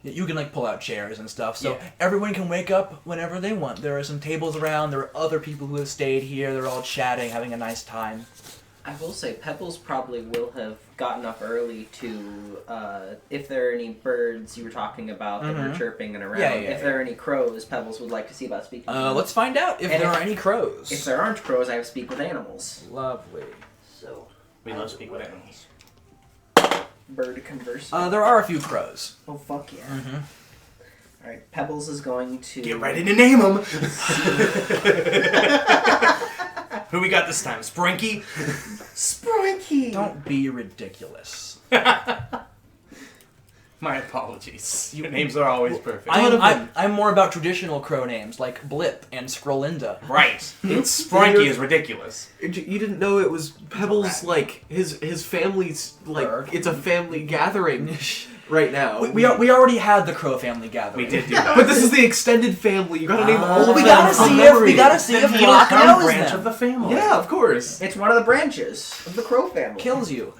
Speaker 2: You can pull out chairs and stuff, so
Speaker 3: Yeah.
Speaker 2: everyone can wake up whenever they want. There are some tables around. There are other people who have stayed here. They're all chatting, having a nice time.
Speaker 5: I will say Pebbles probably will have gotten up early to, if there are any birds you were talking about that were chirping and around. If there are any crows, Pebbles would like to see about speaking to them.
Speaker 2: Let's find out if
Speaker 5: And
Speaker 2: there
Speaker 5: if-
Speaker 2: are any crows.
Speaker 5: If there aren't crows, I have speak with animals.
Speaker 2: Lovely.
Speaker 5: So,
Speaker 3: We love speak with animals.
Speaker 5: bird converse.
Speaker 2: There are a few crows.
Speaker 5: Oh, fuck yeah. Alright, Pebbles is going to...
Speaker 3: Get ready to name them! Who we got this time? Sprinky?
Speaker 5: Sprinky!
Speaker 2: Don't be ridiculous.
Speaker 3: My apologies. Your names are always perfect.
Speaker 2: I'm more about traditional crow names, like Blip and Scrollinda.
Speaker 3: Right. Sprinky is ridiculous.
Speaker 1: You didn't know it was Pebbles, his family's,
Speaker 2: Bird.
Speaker 1: it's a family gathering right now.
Speaker 2: We already had the crow family gathering.
Speaker 3: We did do that.
Speaker 1: But this is the extended family. You gotta name all of
Speaker 2: We
Speaker 1: them
Speaker 2: gotta
Speaker 1: from
Speaker 2: see
Speaker 1: memory.
Speaker 2: if
Speaker 3: Little
Speaker 2: Locke
Speaker 3: crown
Speaker 2: knows
Speaker 3: branch
Speaker 2: them.
Speaker 3: of the family.
Speaker 1: Yeah, of course.
Speaker 5: It's one of the branches of the crow family.
Speaker 2: Kills you.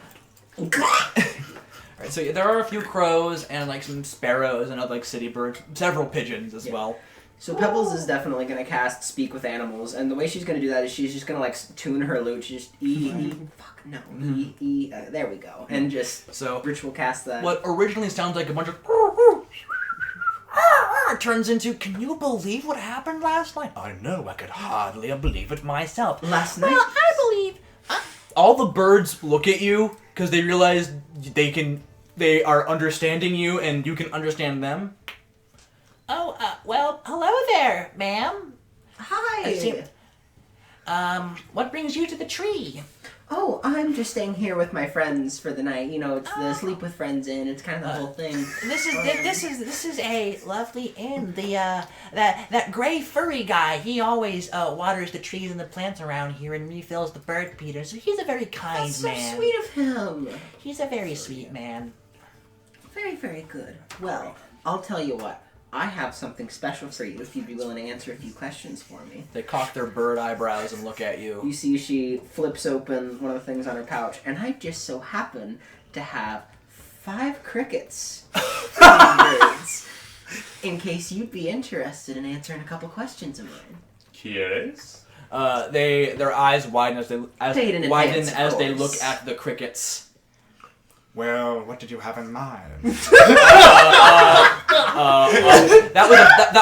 Speaker 2: Alright, so there are a few crows and some sparrows and other city birds, several pigeons as well.
Speaker 5: So Pebbles is definitely going to cast Speak with Animals, and the way she's going to do that is she's just going to tune her lute. She just there we go, and just
Speaker 2: So
Speaker 5: ritual cast that.
Speaker 2: what originally sounds like a bunch of turns into, can you believe what happened last night? I know, I could hardly believe it myself.
Speaker 5: Last night?
Speaker 2: Well, I believe. All the birds look at you because they realize they are understanding you and you can understand them.
Speaker 8: Oh, well, hello there, ma'am.
Speaker 5: Hi.
Speaker 8: What brings you to the tree?
Speaker 5: Oh, I'm just staying here with my friends for the night. You know, it's the Sleep with Friends Inn. It's kind of the whole thing.
Speaker 8: This is a lovely inn. That gray furry guy, he always waters the trees and the plants around here and refills the bird feeder. So he's a very kind
Speaker 5: That's so
Speaker 8: man.
Speaker 5: sweet of him.
Speaker 8: He's a very sweet man.
Speaker 5: Very, very good. Well, I'll tell you what. I have something special for you if you'd be willing to answer a few questions for me.
Speaker 2: They cock their bird eyebrows and look at you.
Speaker 5: You see she flips open one of the things on her pouch, and I just so happen to have 5 crickets birds, in case you'd be interested in answering a couple questions of mine.
Speaker 3: Curious?
Speaker 2: Their eyes widen as they
Speaker 5: Paid in advance, of
Speaker 2: they
Speaker 5: course.
Speaker 2: look at the crickets.
Speaker 7: Well, what did you have in mind?
Speaker 2: That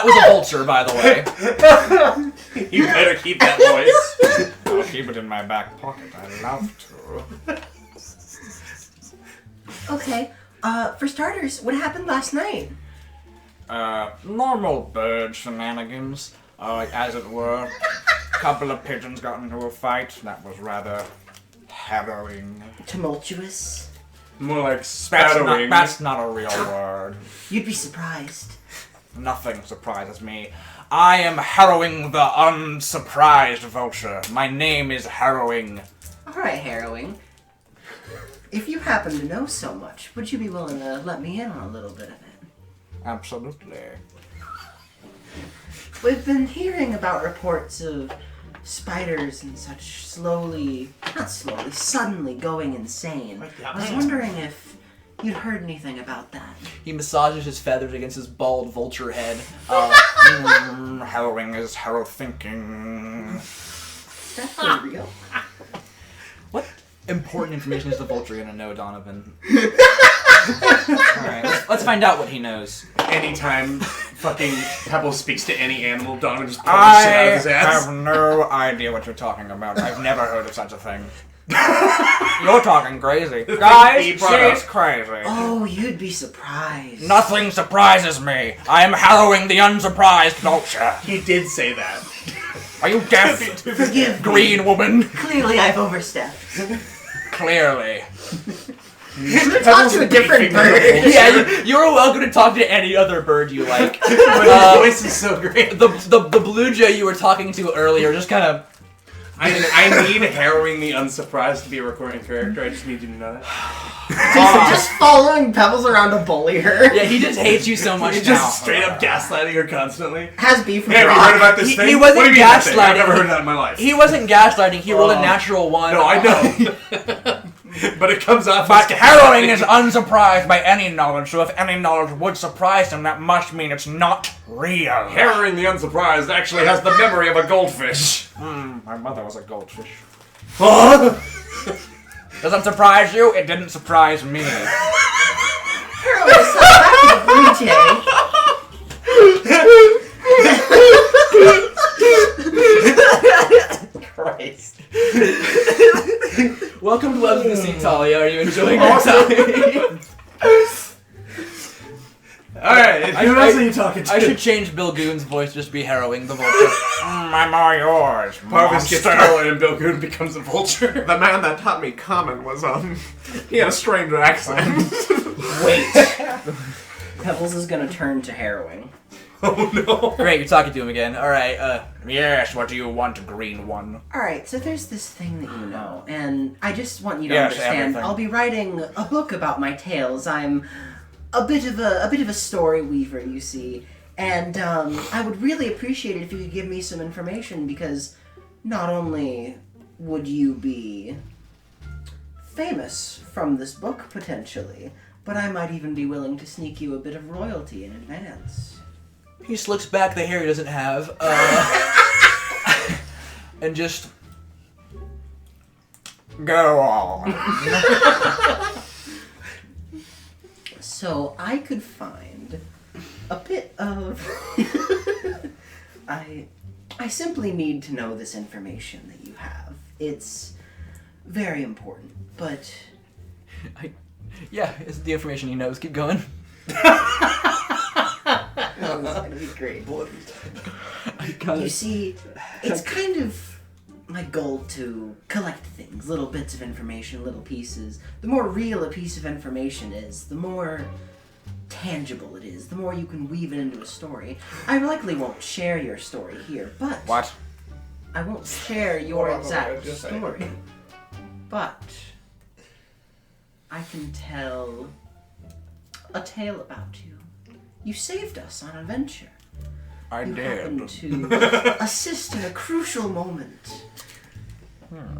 Speaker 2: was a vulture, by the way.
Speaker 3: You better keep that voice.
Speaker 7: I'll keep it in my back pocket. I love to.
Speaker 5: Okay, for starters, what happened last night?
Speaker 7: Normal bird shenanigans, as it were. Couple of pigeons got into a fight. That was rather harrowing.
Speaker 5: Tumultuous?
Speaker 3: More like spattering.
Speaker 7: That's not a real word.
Speaker 5: You'd be surprised.
Speaker 7: Nothing surprises me. I am Harrowing the Unsurprised Vulture. My name is Harrowing.
Speaker 5: Alright, Harrowing. If you happen to know so much, would you be willing to let me in on a little bit of it?
Speaker 7: Absolutely.
Speaker 5: We've been hearing about reports of spiders and such suddenly going insane. I was wondering if you'd heard anything about that.
Speaker 2: He massages his feathers against his bald vulture head.
Speaker 7: Harrowing is harrow thinking.
Speaker 5: step for real.
Speaker 2: What important information is the vulture gonna know, Donovan? Alright, let's find out what he knows.
Speaker 3: Anytime fucking Pebbles speaks to any animal, Donovan just pulls the shit out of his ass.
Speaker 7: have no idea what you're talking about. I've never heard of such a thing. You're talking crazy. Guys,
Speaker 3: he brought up.
Speaker 7: she's crazy.
Speaker 5: Oh, you'd be surprised.
Speaker 7: Nothing surprises me. I am harrowing the unsurprised vulture.
Speaker 3: He did say that.
Speaker 7: Are you deaf,
Speaker 5: Forgive me.
Speaker 7: green woman?
Speaker 5: Clearly I've overstepped.
Speaker 7: Clearly.
Speaker 5: Talk to a different bird.
Speaker 2: Yeah, you're welcome to talk to any other bird you like.
Speaker 3: But his voice is so great.
Speaker 2: The blue jay you were talking to earlier just kind of...
Speaker 3: I need Harrowing the Unsurprised to be a recurring character. I just need you to know that.
Speaker 5: Just following Pebbles around to bully her.
Speaker 2: Yeah, he just hates you so much
Speaker 3: He's
Speaker 2: now.
Speaker 3: just straight up gaslighting her constantly.
Speaker 5: Has beef with
Speaker 3: Hey, have you
Speaker 5: Rock.
Speaker 3: heard about this thing?
Speaker 2: He wasn't
Speaker 3: What do you mean that thing?
Speaker 2: gaslighting.
Speaker 3: I've never heard of that in my life.
Speaker 2: He wasn't gaslighting, he rolled a natural one.
Speaker 3: No, I know. But it comes off
Speaker 7: But
Speaker 3: as
Speaker 7: harrowing is unsurprised by any knowledge, so if any knowledge would surprise him, that must mean it's not real.
Speaker 3: Harrowing the Unsurprised actually has the memory of a goldfish.
Speaker 7: My mother was a goldfish.
Speaker 3: Huh?
Speaker 7: Does that surprise you? It didn't surprise me.
Speaker 5: Christ.
Speaker 2: Welcome to Webs of Deceit, Talia. Are you enjoying your time?
Speaker 3: Alright, who else are you talking to?
Speaker 2: I should change Bill Goon's voice just to be harrowing the vulture.
Speaker 7: I'm all yours,
Speaker 3: Parvis gets
Speaker 7: monster.
Speaker 3: stolen and Bill Goon becomes a vulture.
Speaker 1: The man that taught me common was, he had a strange accent.
Speaker 5: Wait. Pebbles is gonna turn to harrowing.
Speaker 3: Oh no.
Speaker 2: Great, you're talking to him again. Alright,
Speaker 7: Yes, what do you want, green one?
Speaker 5: Alright, so there's this thing that you know, and I just want you to
Speaker 7: Yes,
Speaker 5: understand.
Speaker 7: everything.
Speaker 5: I'll be writing a book about my tales. I'm a bit of a story weaver, you see. And I would really appreciate it if you could give me some information, because not only would you be famous from this book, potentially, but I might even be willing to sneak you a bit of royalty in advance.
Speaker 2: he slicks back the hair he doesn't have, and just...
Speaker 7: Go on.
Speaker 5: So I could find a bit of... I simply need to know this information that you have. It's very important, but...
Speaker 2: Yeah, it's the information he knows. Keep going.
Speaker 5: Oh, this is gonna be great.
Speaker 2: You
Speaker 5: You see, it's kind of my goal to collect things, little bits of information, little pieces. The more real a piece of information is, the more tangible it is, the more you can weave it into a story. I likely won't share your story here, but...
Speaker 7: What?
Speaker 5: I won't share your
Speaker 1: Hold on,
Speaker 5: exact
Speaker 1: just a second.
Speaker 5: story. But I can tell a tale about you. You saved us on an adventure.
Speaker 7: I
Speaker 5: You
Speaker 7: did.
Speaker 5: happened to assist in a crucial moment.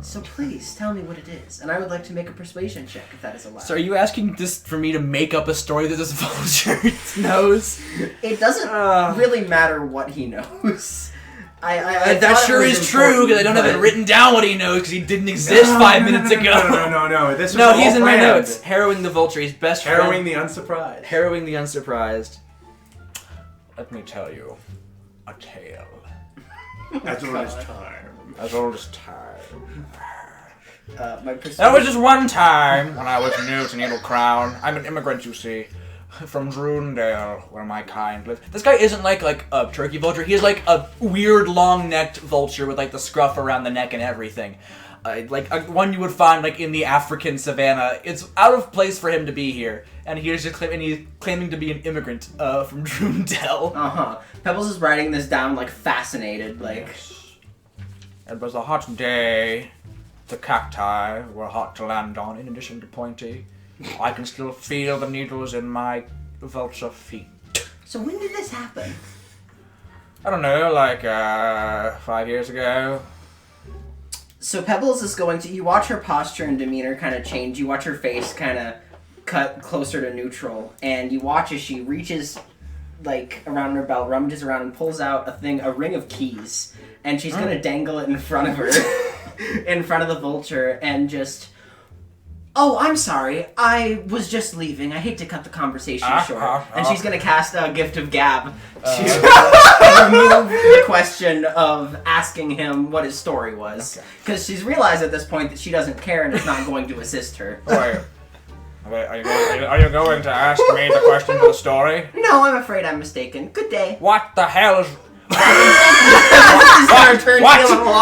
Speaker 5: So please, tell me what it is. And I would like to make a persuasion check, if that is allowed.
Speaker 2: So are you asking this for me to make up a story that this vulture knows?
Speaker 5: It doesn't really matter what he knows. I
Speaker 2: that
Speaker 5: thought it
Speaker 2: sure
Speaker 5: was
Speaker 2: is true, because I don't have it
Speaker 5: important,
Speaker 2: written down what he knows, because he didn't exist 5 minutes ago.
Speaker 3: No. This was
Speaker 2: No,
Speaker 3: all
Speaker 2: he's in my
Speaker 3: planned.
Speaker 2: notes. Harrowing the vulture, he's best
Speaker 3: Harrowing
Speaker 2: friend.
Speaker 3: the Unsurprised.
Speaker 2: Harrowing the unsurprised.
Speaker 7: Let me tell you a tale.
Speaker 3: As old as time.
Speaker 7: As old as time.
Speaker 5: my persuasion.
Speaker 7: That was just one time when I was new to Needle Crown. I'm an immigrant, you see, from Droondale, where my kind live.
Speaker 2: This guy isn't like a turkey vulture. He is like a weird long-necked vulture with like the scruff around the neck and everything. One you would find like in the African savannah. It's out of place for him to be here, and he's claiming to be an immigrant from Droondale.
Speaker 5: Uh-huh. Pebbles is writing this down, like, fascinated, like...
Speaker 7: It was a hot day. The cacti were hot to land on, in addition to pointy. I can still feel the needles in my vulture feet.
Speaker 5: So when did this happen?
Speaker 7: I don't know, like 5 years ago.
Speaker 5: So Pebbles is going to... You watch her posture and demeanor kind of change. You watch her face kind of cut closer to neutral. And you watch as she reaches, like, around her belt, rummages around, and pulls out a ring of keys. And she's going to dangle it in front of her. in front of the vulture and just, "Oh, I'm sorry. I was just leaving. I hate to cut the conversation short." And she's gonna cast a Gift of Gab to remove the question of asking him what his story was. Because she's realized at this point that she doesn't care and is not going to assist her.
Speaker 7: Are you going to ask me the question for the story?
Speaker 5: No, I'm afraid I'm mistaken. Good day.
Speaker 7: What the hell is...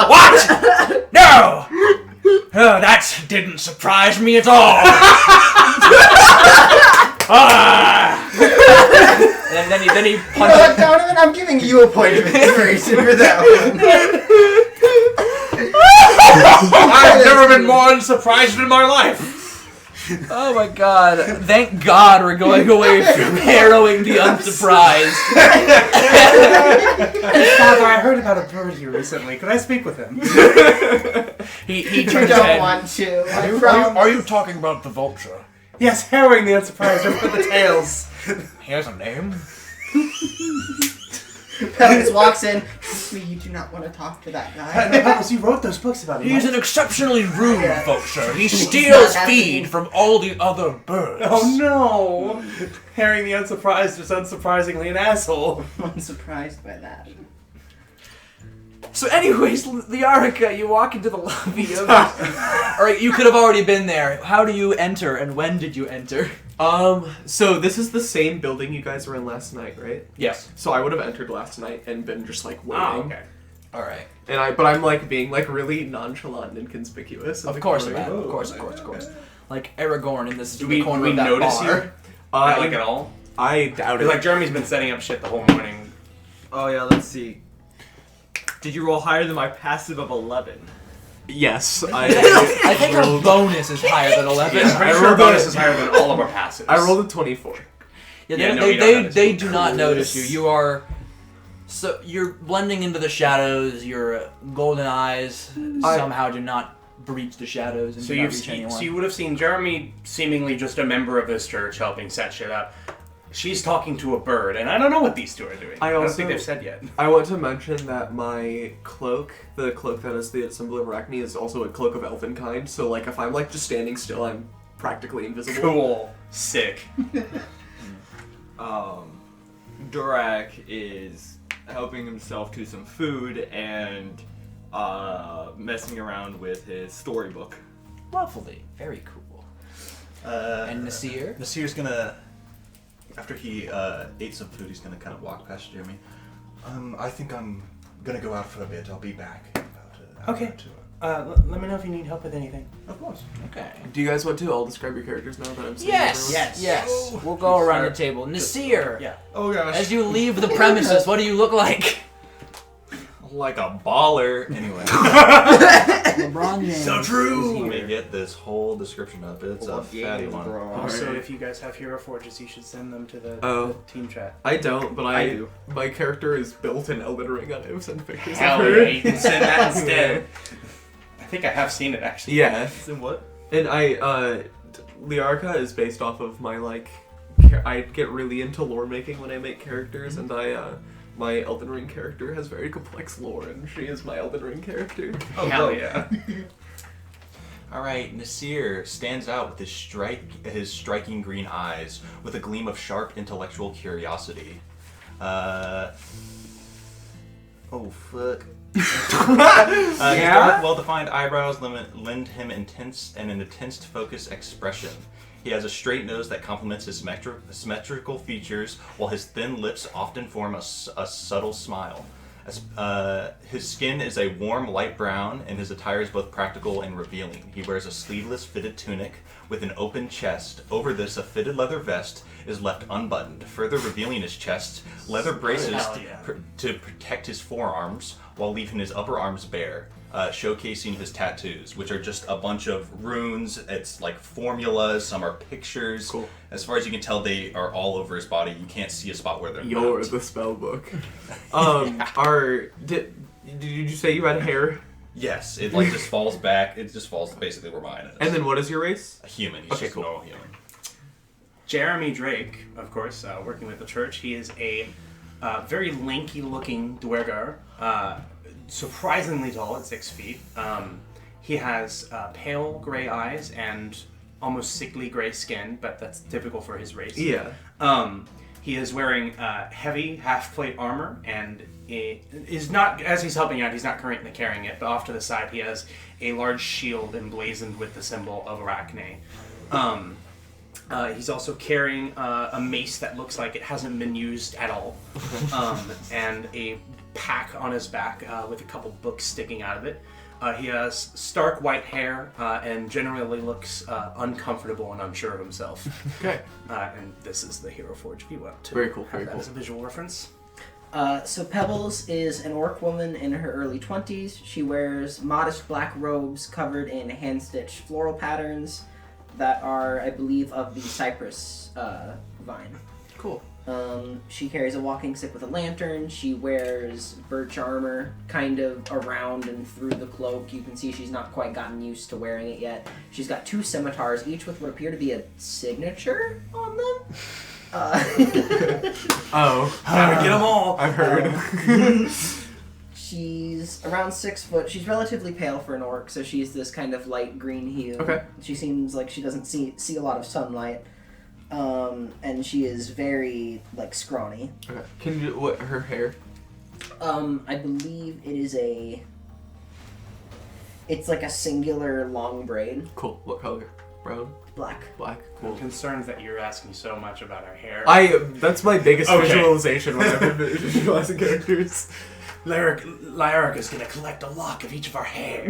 Speaker 5: What?
Speaker 7: No! Oh, that didn't surprise me at all.
Speaker 2: And then he
Speaker 5: You know
Speaker 2: punches.
Speaker 5: what, Donovan? I'm giving you a point of inspiration for that one.
Speaker 7: I've never been more surprised in my life.
Speaker 2: Oh my god. Thank God we're going away from harrowing the unsurprised.
Speaker 3: Father, I heard about a bird here recently. Could I speak with him?
Speaker 2: He
Speaker 5: You
Speaker 2: turns his
Speaker 5: don't
Speaker 2: head.
Speaker 5: want to. I
Speaker 7: Are
Speaker 5: promise.
Speaker 7: you talking about the vulture?
Speaker 3: Yes, harrowing the unsurprised. Just put the tails.
Speaker 7: He has a name?
Speaker 5: Pebbles walks in. "Trust me, you do not want to talk to that guy."
Speaker 3: No, Pebbles, you wrote those books about him.
Speaker 7: He's
Speaker 3: right?
Speaker 7: an exceptionally rude vulture. He
Speaker 5: He's
Speaker 7: steals
Speaker 5: not happy.
Speaker 7: feed from all the other birds.
Speaker 3: Oh no! Harrying the unsurprised is unsurprisingly an asshole.
Speaker 5: I'm surprised by that.
Speaker 2: So anyways, Liarica, you walk into the lobby of... Alright, you could have already been there. How do you enter, and when did you enter?
Speaker 1: So this is the same building you guys were in last night, right?
Speaker 2: Yes.
Speaker 1: So I would have entered last night and been just like waiting.
Speaker 3: Oh, okay.
Speaker 2: Alright.
Speaker 1: But I'm like being like really nonchalant and inconspicuous. in
Speaker 2: Of
Speaker 1: the
Speaker 2: course,
Speaker 1: corner.
Speaker 2: man. Of course. Like Aragorn in this
Speaker 3: Do we
Speaker 2: corner of that
Speaker 3: notice
Speaker 2: bar.
Speaker 3: you? Like at all?
Speaker 1: I doubt it.
Speaker 3: Like Jeremy's been setting up shit the whole morning.
Speaker 6: Oh yeah, let's see. Did you roll higher than my passive of 11?
Speaker 1: Yes,
Speaker 2: I think our bonus is higher than 11.
Speaker 3: Yeah, I'm pretty
Speaker 1: I
Speaker 3: sure
Speaker 1: rolled
Speaker 3: bonus
Speaker 1: a-
Speaker 3: is higher than all of our passives.
Speaker 1: I rolled a 24.
Speaker 2: Yeah,
Speaker 3: Yeah, no,
Speaker 2: they
Speaker 3: we don't notice
Speaker 2: they
Speaker 3: you.
Speaker 2: do not notice you. You are... So, you're blending into the shadows, your golden eyes somehow do not breach the shadows and
Speaker 3: So
Speaker 2: do not
Speaker 3: you've
Speaker 2: reach anyone.
Speaker 3: so you would have seen Jeremy, seemingly just a member of this church, helping set shit up. She's talking to a bird, and I don't know what these two are doing.
Speaker 1: I
Speaker 3: don't
Speaker 1: also-
Speaker 3: think they've said yet.
Speaker 1: I want to mention that my cloak, the cloak that is the symbol of Arachne, is also a cloak of elvenkind. So like if I'm like just standing still, I'm practically invisible.
Speaker 3: Cool. Sick.
Speaker 6: Durak is helping himself to some food and messing around with his storybook.
Speaker 2: Lovely. Very cool. And Nasir?
Speaker 9: Nasir's gonna, after he ate some food, he's gonna kind of walk past Jeremy. I think I'm gonna go out for a bit. I'll be back in about an hour
Speaker 3: Okay.
Speaker 9: or two.
Speaker 3: Let me know if you need help with anything.
Speaker 9: Of course.
Speaker 2: Okay.
Speaker 1: Do you guys want to? I'll describe your characters now that I'm seeing
Speaker 2: Yes!
Speaker 1: everyone.
Speaker 2: Yes. We'll go around the table. Nasir,
Speaker 3: Yeah.
Speaker 9: Oh gosh.
Speaker 2: as you leave the premises, what do you look like?
Speaker 9: Like a baller. Anyway.
Speaker 5: LeBron James.
Speaker 9: So true.
Speaker 5: is
Speaker 9: Let me
Speaker 5: here.
Speaker 9: get this whole description up. It's a fatty one.
Speaker 3: Also, if you guys have hero forges, you should send them to the team chat.
Speaker 1: I don't, but
Speaker 6: I do.
Speaker 1: My character is built in Elden Ring, and I have sent pictures
Speaker 3: Hell
Speaker 1: of her.
Speaker 3: yeah, you can send that instead. I think I have seen it actually.
Speaker 1: Yeah,
Speaker 6: And what?
Speaker 1: and Liarca is based off of my like. I get really into lore making when I make characters, and my Elden Ring character has very complex lore, and she is my Elden Ring character.
Speaker 3: Oh, hell yeah.
Speaker 9: Alright, Nasir stands out with his striking green eyes with a gleam of sharp intellectual curiosity. Oh, fuck. His dark, well-defined eyebrows lend him an intense focused expression. He has a straight nose that complements his symmetrical features, while his thin lips often form a subtle smile. His skin is a warm light brown, and his attire is both practical and revealing. He wears a sleeveless fitted tunic with an open chest. Over this, a fitted leather vest is left unbuttoned, further revealing his chest. Leather braces to protect his forearms, while leaving his upper arms bare, showcasing his tattoos, which are just a bunch of runes. It's like formulas, some are pictures.
Speaker 1: Cool.
Speaker 9: As far as you can tell, they are all over his body. You can't see a spot where they're
Speaker 1: You're
Speaker 9: not.
Speaker 1: the spell book. Did you say you had hair?
Speaker 9: Yes, it like just falls back. It just falls basically where mine is.
Speaker 1: And then what is your race?
Speaker 9: A human. He's
Speaker 1: Okay,
Speaker 9: just
Speaker 1: cool.
Speaker 9: a normal human.
Speaker 3: Jeremy Drake, of course, working with the church. He is a very lanky-looking dwergar, surprisingly tall at 6 feet. He has pale gray eyes and almost sickly gray skin, but that's typical for his race.
Speaker 1: Yeah.
Speaker 3: He is wearing heavy half-plate armor, and is not, as he's helping out, he's not currently carrying it, but off to the side he has a large shield emblazoned with the symbol of Arachne. He's also carrying a mace that looks like it hasn't been used at all, and a pack on his back with a couple books sticking out of it. He has stark white hair and generally looks uncomfortable and unsure of himself.
Speaker 1: Okay.
Speaker 3: And this is the Hero Forge if you want to
Speaker 1: Very cool,
Speaker 3: have
Speaker 1: very
Speaker 3: that
Speaker 1: cool.
Speaker 3: as a visual reference.
Speaker 5: So Pebbles is an orc woman in her early 20s. She wears modest black robes covered in hand-stitched floral patterns that are, I believe, of the cypress vine.
Speaker 1: Cool.
Speaker 5: She carries a walking stick with a lantern. She wears birch armor kind of around and through the cloak. You can see she's not quite gotten used to wearing it yet. She's got 2 scimitars, each with what appear to be a signature on them.
Speaker 1: Oh.
Speaker 3: Gotta get them all!
Speaker 1: I've heard.
Speaker 5: She's around 6 foot. She's relatively pale for an orc, so she's this kind of light green hue.
Speaker 1: Okay.
Speaker 5: She seems like she doesn't see a lot of sunlight. And she is very, like, scrawny.
Speaker 1: Okay. Can you, what, her hair?
Speaker 5: I believe it is it's like a singular long braid.
Speaker 1: Cool. What color? Brown?
Speaker 5: Black.
Speaker 1: Black?
Speaker 3: I'm
Speaker 1: Cool.
Speaker 3: concerned that you're asking so much about our hair.
Speaker 1: That's my biggest
Speaker 3: Okay.
Speaker 1: visualization when I'm visualizing characters.
Speaker 3: Lyric is gonna collect a lock of each of our hair.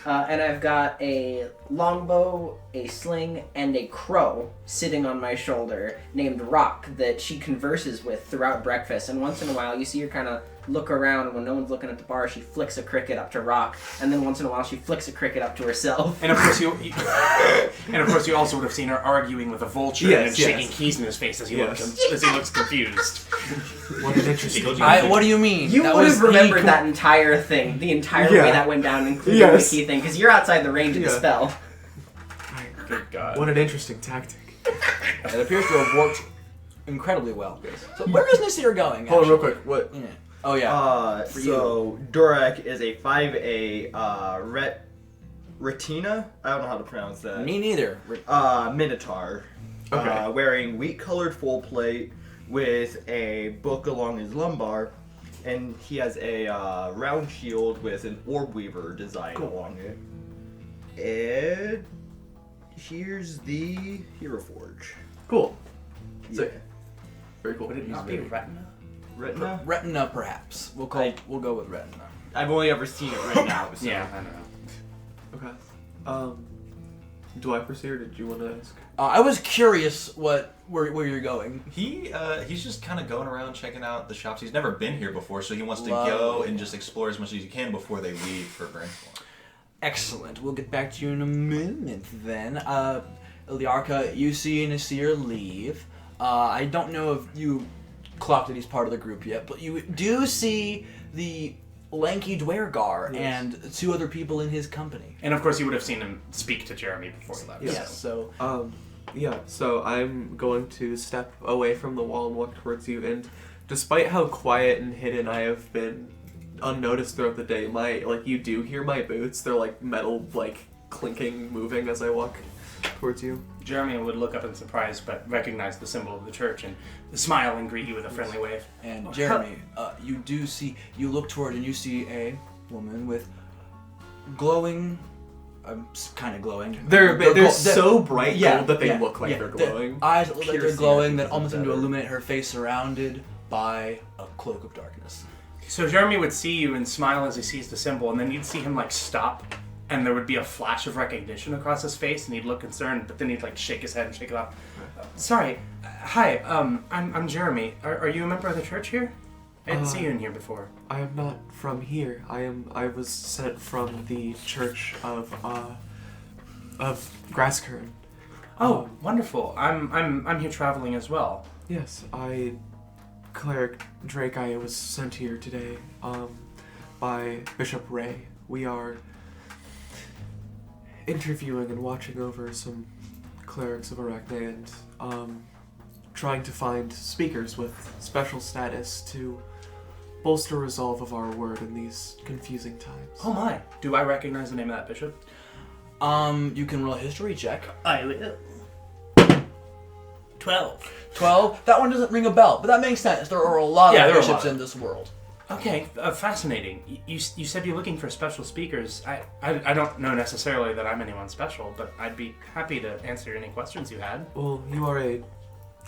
Speaker 5: And I've got a longbow, a sling, and a crow sitting on my shoulder named Rock that she converses with throughout breakfast. And once in a while, you see her kind of look around, and when no one's looking at the bar, she flicks a cricket up to Rock, and then once in a while, she flicks a cricket up to herself.
Speaker 3: And of course, you also would have seen her arguing with a vulture
Speaker 1: Yes,
Speaker 3: and
Speaker 1: yes.
Speaker 3: shaking keys in his face as he
Speaker 1: Yes.
Speaker 3: looks confused.
Speaker 1: What an interesting.
Speaker 2: What do you mean?
Speaker 5: You
Speaker 2: That
Speaker 5: would
Speaker 2: was
Speaker 5: have
Speaker 2: the
Speaker 5: remembered that entire thing, the entire
Speaker 1: Yeah.
Speaker 5: way that went down, including
Speaker 1: Yes.
Speaker 5: the key thing, because you're outside the range of the
Speaker 1: Yeah.
Speaker 5: spell.
Speaker 3: Good God.
Speaker 1: What an interesting tactic.
Speaker 2: It appears to have worked incredibly well. So where is Nasir going?
Speaker 1: Hold on real
Speaker 2: actually?
Speaker 1: quick. What?
Speaker 2: Yeah. Oh yeah.
Speaker 6: So Durak is a 5A retina. I don't know how to pronounce that.
Speaker 2: Me neither.
Speaker 6: Minotaur.
Speaker 1: Okay.
Speaker 6: Wearing wheat-colored full plate with a book along his lumbar, and he has a round shield with an orb weaver design along it. And here's the Hero Forge.
Speaker 1: Cool.
Speaker 6: Yeah.
Speaker 1: Sick. Very cool.
Speaker 3: Would it not be retina?
Speaker 6: Retina?
Speaker 2: Retina, perhaps. We'll go with retina.
Speaker 6: I've only ever seen it right now. So.
Speaker 3: Yeah, I don't know.
Speaker 1: Okay. Do I proceed or did you want to ask?
Speaker 2: I was curious where you're going.
Speaker 9: He's just kind of going around checking out the shops. He's never been here before, so he wants to
Speaker 2: Lovely.
Speaker 9: go and just explore as much as he can before they leave for Branchmorrow.
Speaker 2: Excellent. We'll get back to you in a minute then. Iliarka, you see Nasir leave. I don't know if you clocked that he's part of the group yet, but you do see the lanky Dwergar and 2 other people in his company.
Speaker 3: And of course, you would have seen him speak to Jeremy before he left.
Speaker 2: Yes. So
Speaker 1: So I'm going to step away from the wall and walk towards you, and despite how quiet and hidden I have been unnoticed throughout the day, you do hear my boots. They're like metal, clinking, moving as I walk towards you.
Speaker 3: Jeremy would look up in surprise, but recognize the symbol of the church and smile and greet you with a friendly wave.
Speaker 2: And Jeremy, you look toward and you see a woman with glowing, kind of glowing.
Speaker 1: They're so bright gold that they
Speaker 2: yeah,
Speaker 1: look like
Speaker 2: yeah,
Speaker 1: they're glowing.
Speaker 2: The eyes look like they're
Speaker 6: Piercing,
Speaker 2: glowing
Speaker 6: I think,
Speaker 2: that
Speaker 6: is
Speaker 2: almost seem to
Speaker 6: better.
Speaker 2: illuminate her face, surrounded by a cloak of darkness.
Speaker 3: So Jeremy would see you and smile as he sees the symbol, and then you'd see him stop, and there would be a flash of recognition across his face, and he'd look concerned, but then he'd shake his head and shake it off. Sorry, hi, I'm Jeremy. Are you a member of the church here? I didn't see you in here before.
Speaker 1: I am not from here. I was sent from the church of Grasskern.
Speaker 3: Oh, wonderful. I'm here traveling as well.
Speaker 1: Yes, Cleric Drake, I was sent here today by Bishop Ray. We are interviewing and watching over some clerics of Arachne and trying to find speakers with special status to bolster resolve of our word in these confusing times.
Speaker 3: Oh my! Do I recognize the name of that bishop?
Speaker 2: You can roll a history check.
Speaker 3: I will. 12.
Speaker 2: 12. That one doesn't ring a bell, but that makes sense. There are a lot of bishops in this world.
Speaker 3: Okay, fascinating. You said you're looking for special speakers. I don't know necessarily that I'm anyone special, but I'd be happy to answer any questions you had.
Speaker 1: Well, you are a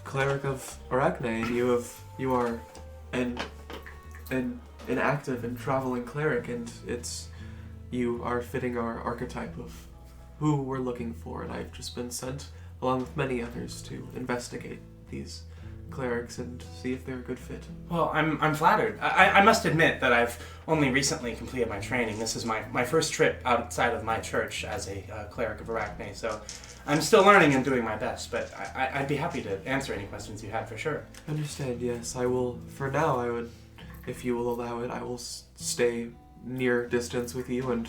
Speaker 1: cleric of Arachne, and you are an active and traveling cleric, and you are fitting our archetype of who we're looking for, and I've just been sent along with many others to investigate these clerics and see if they're a good fit.
Speaker 3: Well, I'm flattered. I must admit that I've only recently completed my training. This is my first trip outside of my church as a cleric of Arachne, so I'm still learning and doing my best, but I'd be happy to answer any questions you had for sure.
Speaker 1: I understand, yes. I will, for now, I would, if you will allow it, I will stay near distance with you and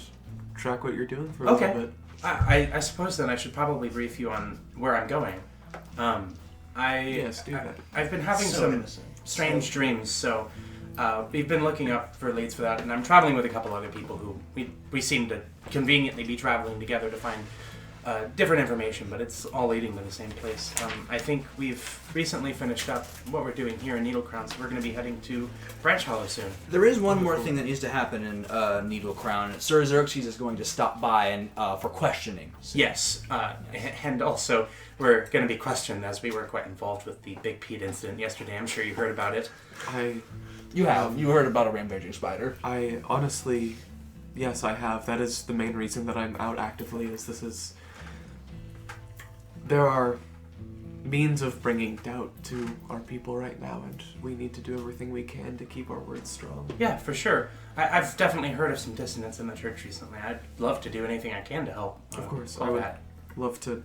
Speaker 1: track what you're doing for a little bit.
Speaker 3: I suppose then I should probably brief you on where I'm going.
Speaker 1: Yes, do that.
Speaker 3: I've been having some strange dreams, so we've been looking up for leads for that, and I'm traveling with a couple other people who we seem to conveniently be traveling together to find different information, but it's all leading to the same place. I think we've recently finished up what we're doing here in Needle Crown, so we're going to be heading to Branchmorrow soon.
Speaker 2: There is one more thing that needs to happen in Needle Crown. Sir Xerxes is going to stop by and for questioning. So.
Speaker 3: Yes, and also we're going to be questioned as we were quite involved with the Big Pete incident yesterday. I'm sure you heard about it.
Speaker 2: You have. You heard about a rampaging spider.
Speaker 1: I honestly, yes, I have. That is the main reason that I'm out actively, there are means of bringing doubt to our people right now, and we need to do everything we can to keep our words strong.
Speaker 3: Yeah, for sure. I've definitely heard of some dissonance in the church recently. I'd love to do anything I can to help.
Speaker 1: Of course, I would love to.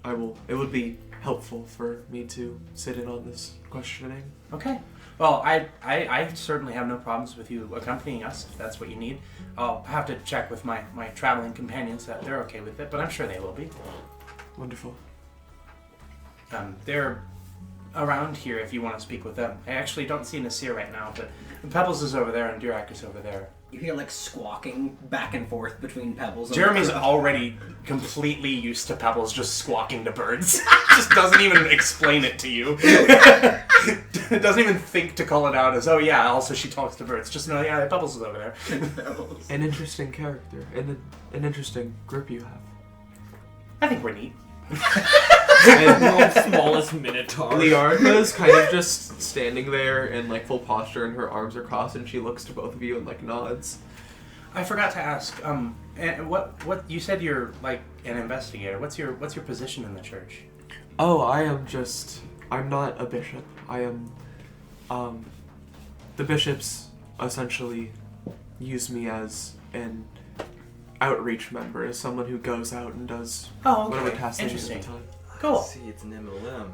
Speaker 1: It would be helpful for me to sit in on this questioning.
Speaker 3: Okay. Well, I certainly have no problems with you accompanying us, if that's what you need. I'll have to check with my traveling companions that they're okay with it, but I'm sure they will be.
Speaker 1: Wonderful.
Speaker 3: They're around here if you want to speak with them. I actually don't see Nasir right now, but Pebbles is over there and Durak is over there.
Speaker 5: You hear like squawking back and forth between Pebbles.
Speaker 3: Jeremy's already completely used to Pebbles just squawking to birds. Just doesn't even explain it to you. Doesn't even think to call it out as, oh yeah, also she talks to birds. Just know, yeah, Pebbles is over there.
Speaker 1: An interesting character, and an interesting group you have.
Speaker 3: I think we're neat.
Speaker 6: World's smallest minotaur.
Speaker 1: Liarka is kind of just standing there in like full posture, and her arms are crossed, and she looks to both of you and like nods.
Speaker 3: I forgot to ask. What you said you're like an investigator. What's your position in the church?
Speaker 1: Oh, I'm not a bishop. I am. The bishops essentially use me as an outreach member, as someone who goes out and does whatever tasks they do at the time.
Speaker 3: Cool.
Speaker 6: See, it's an MLM.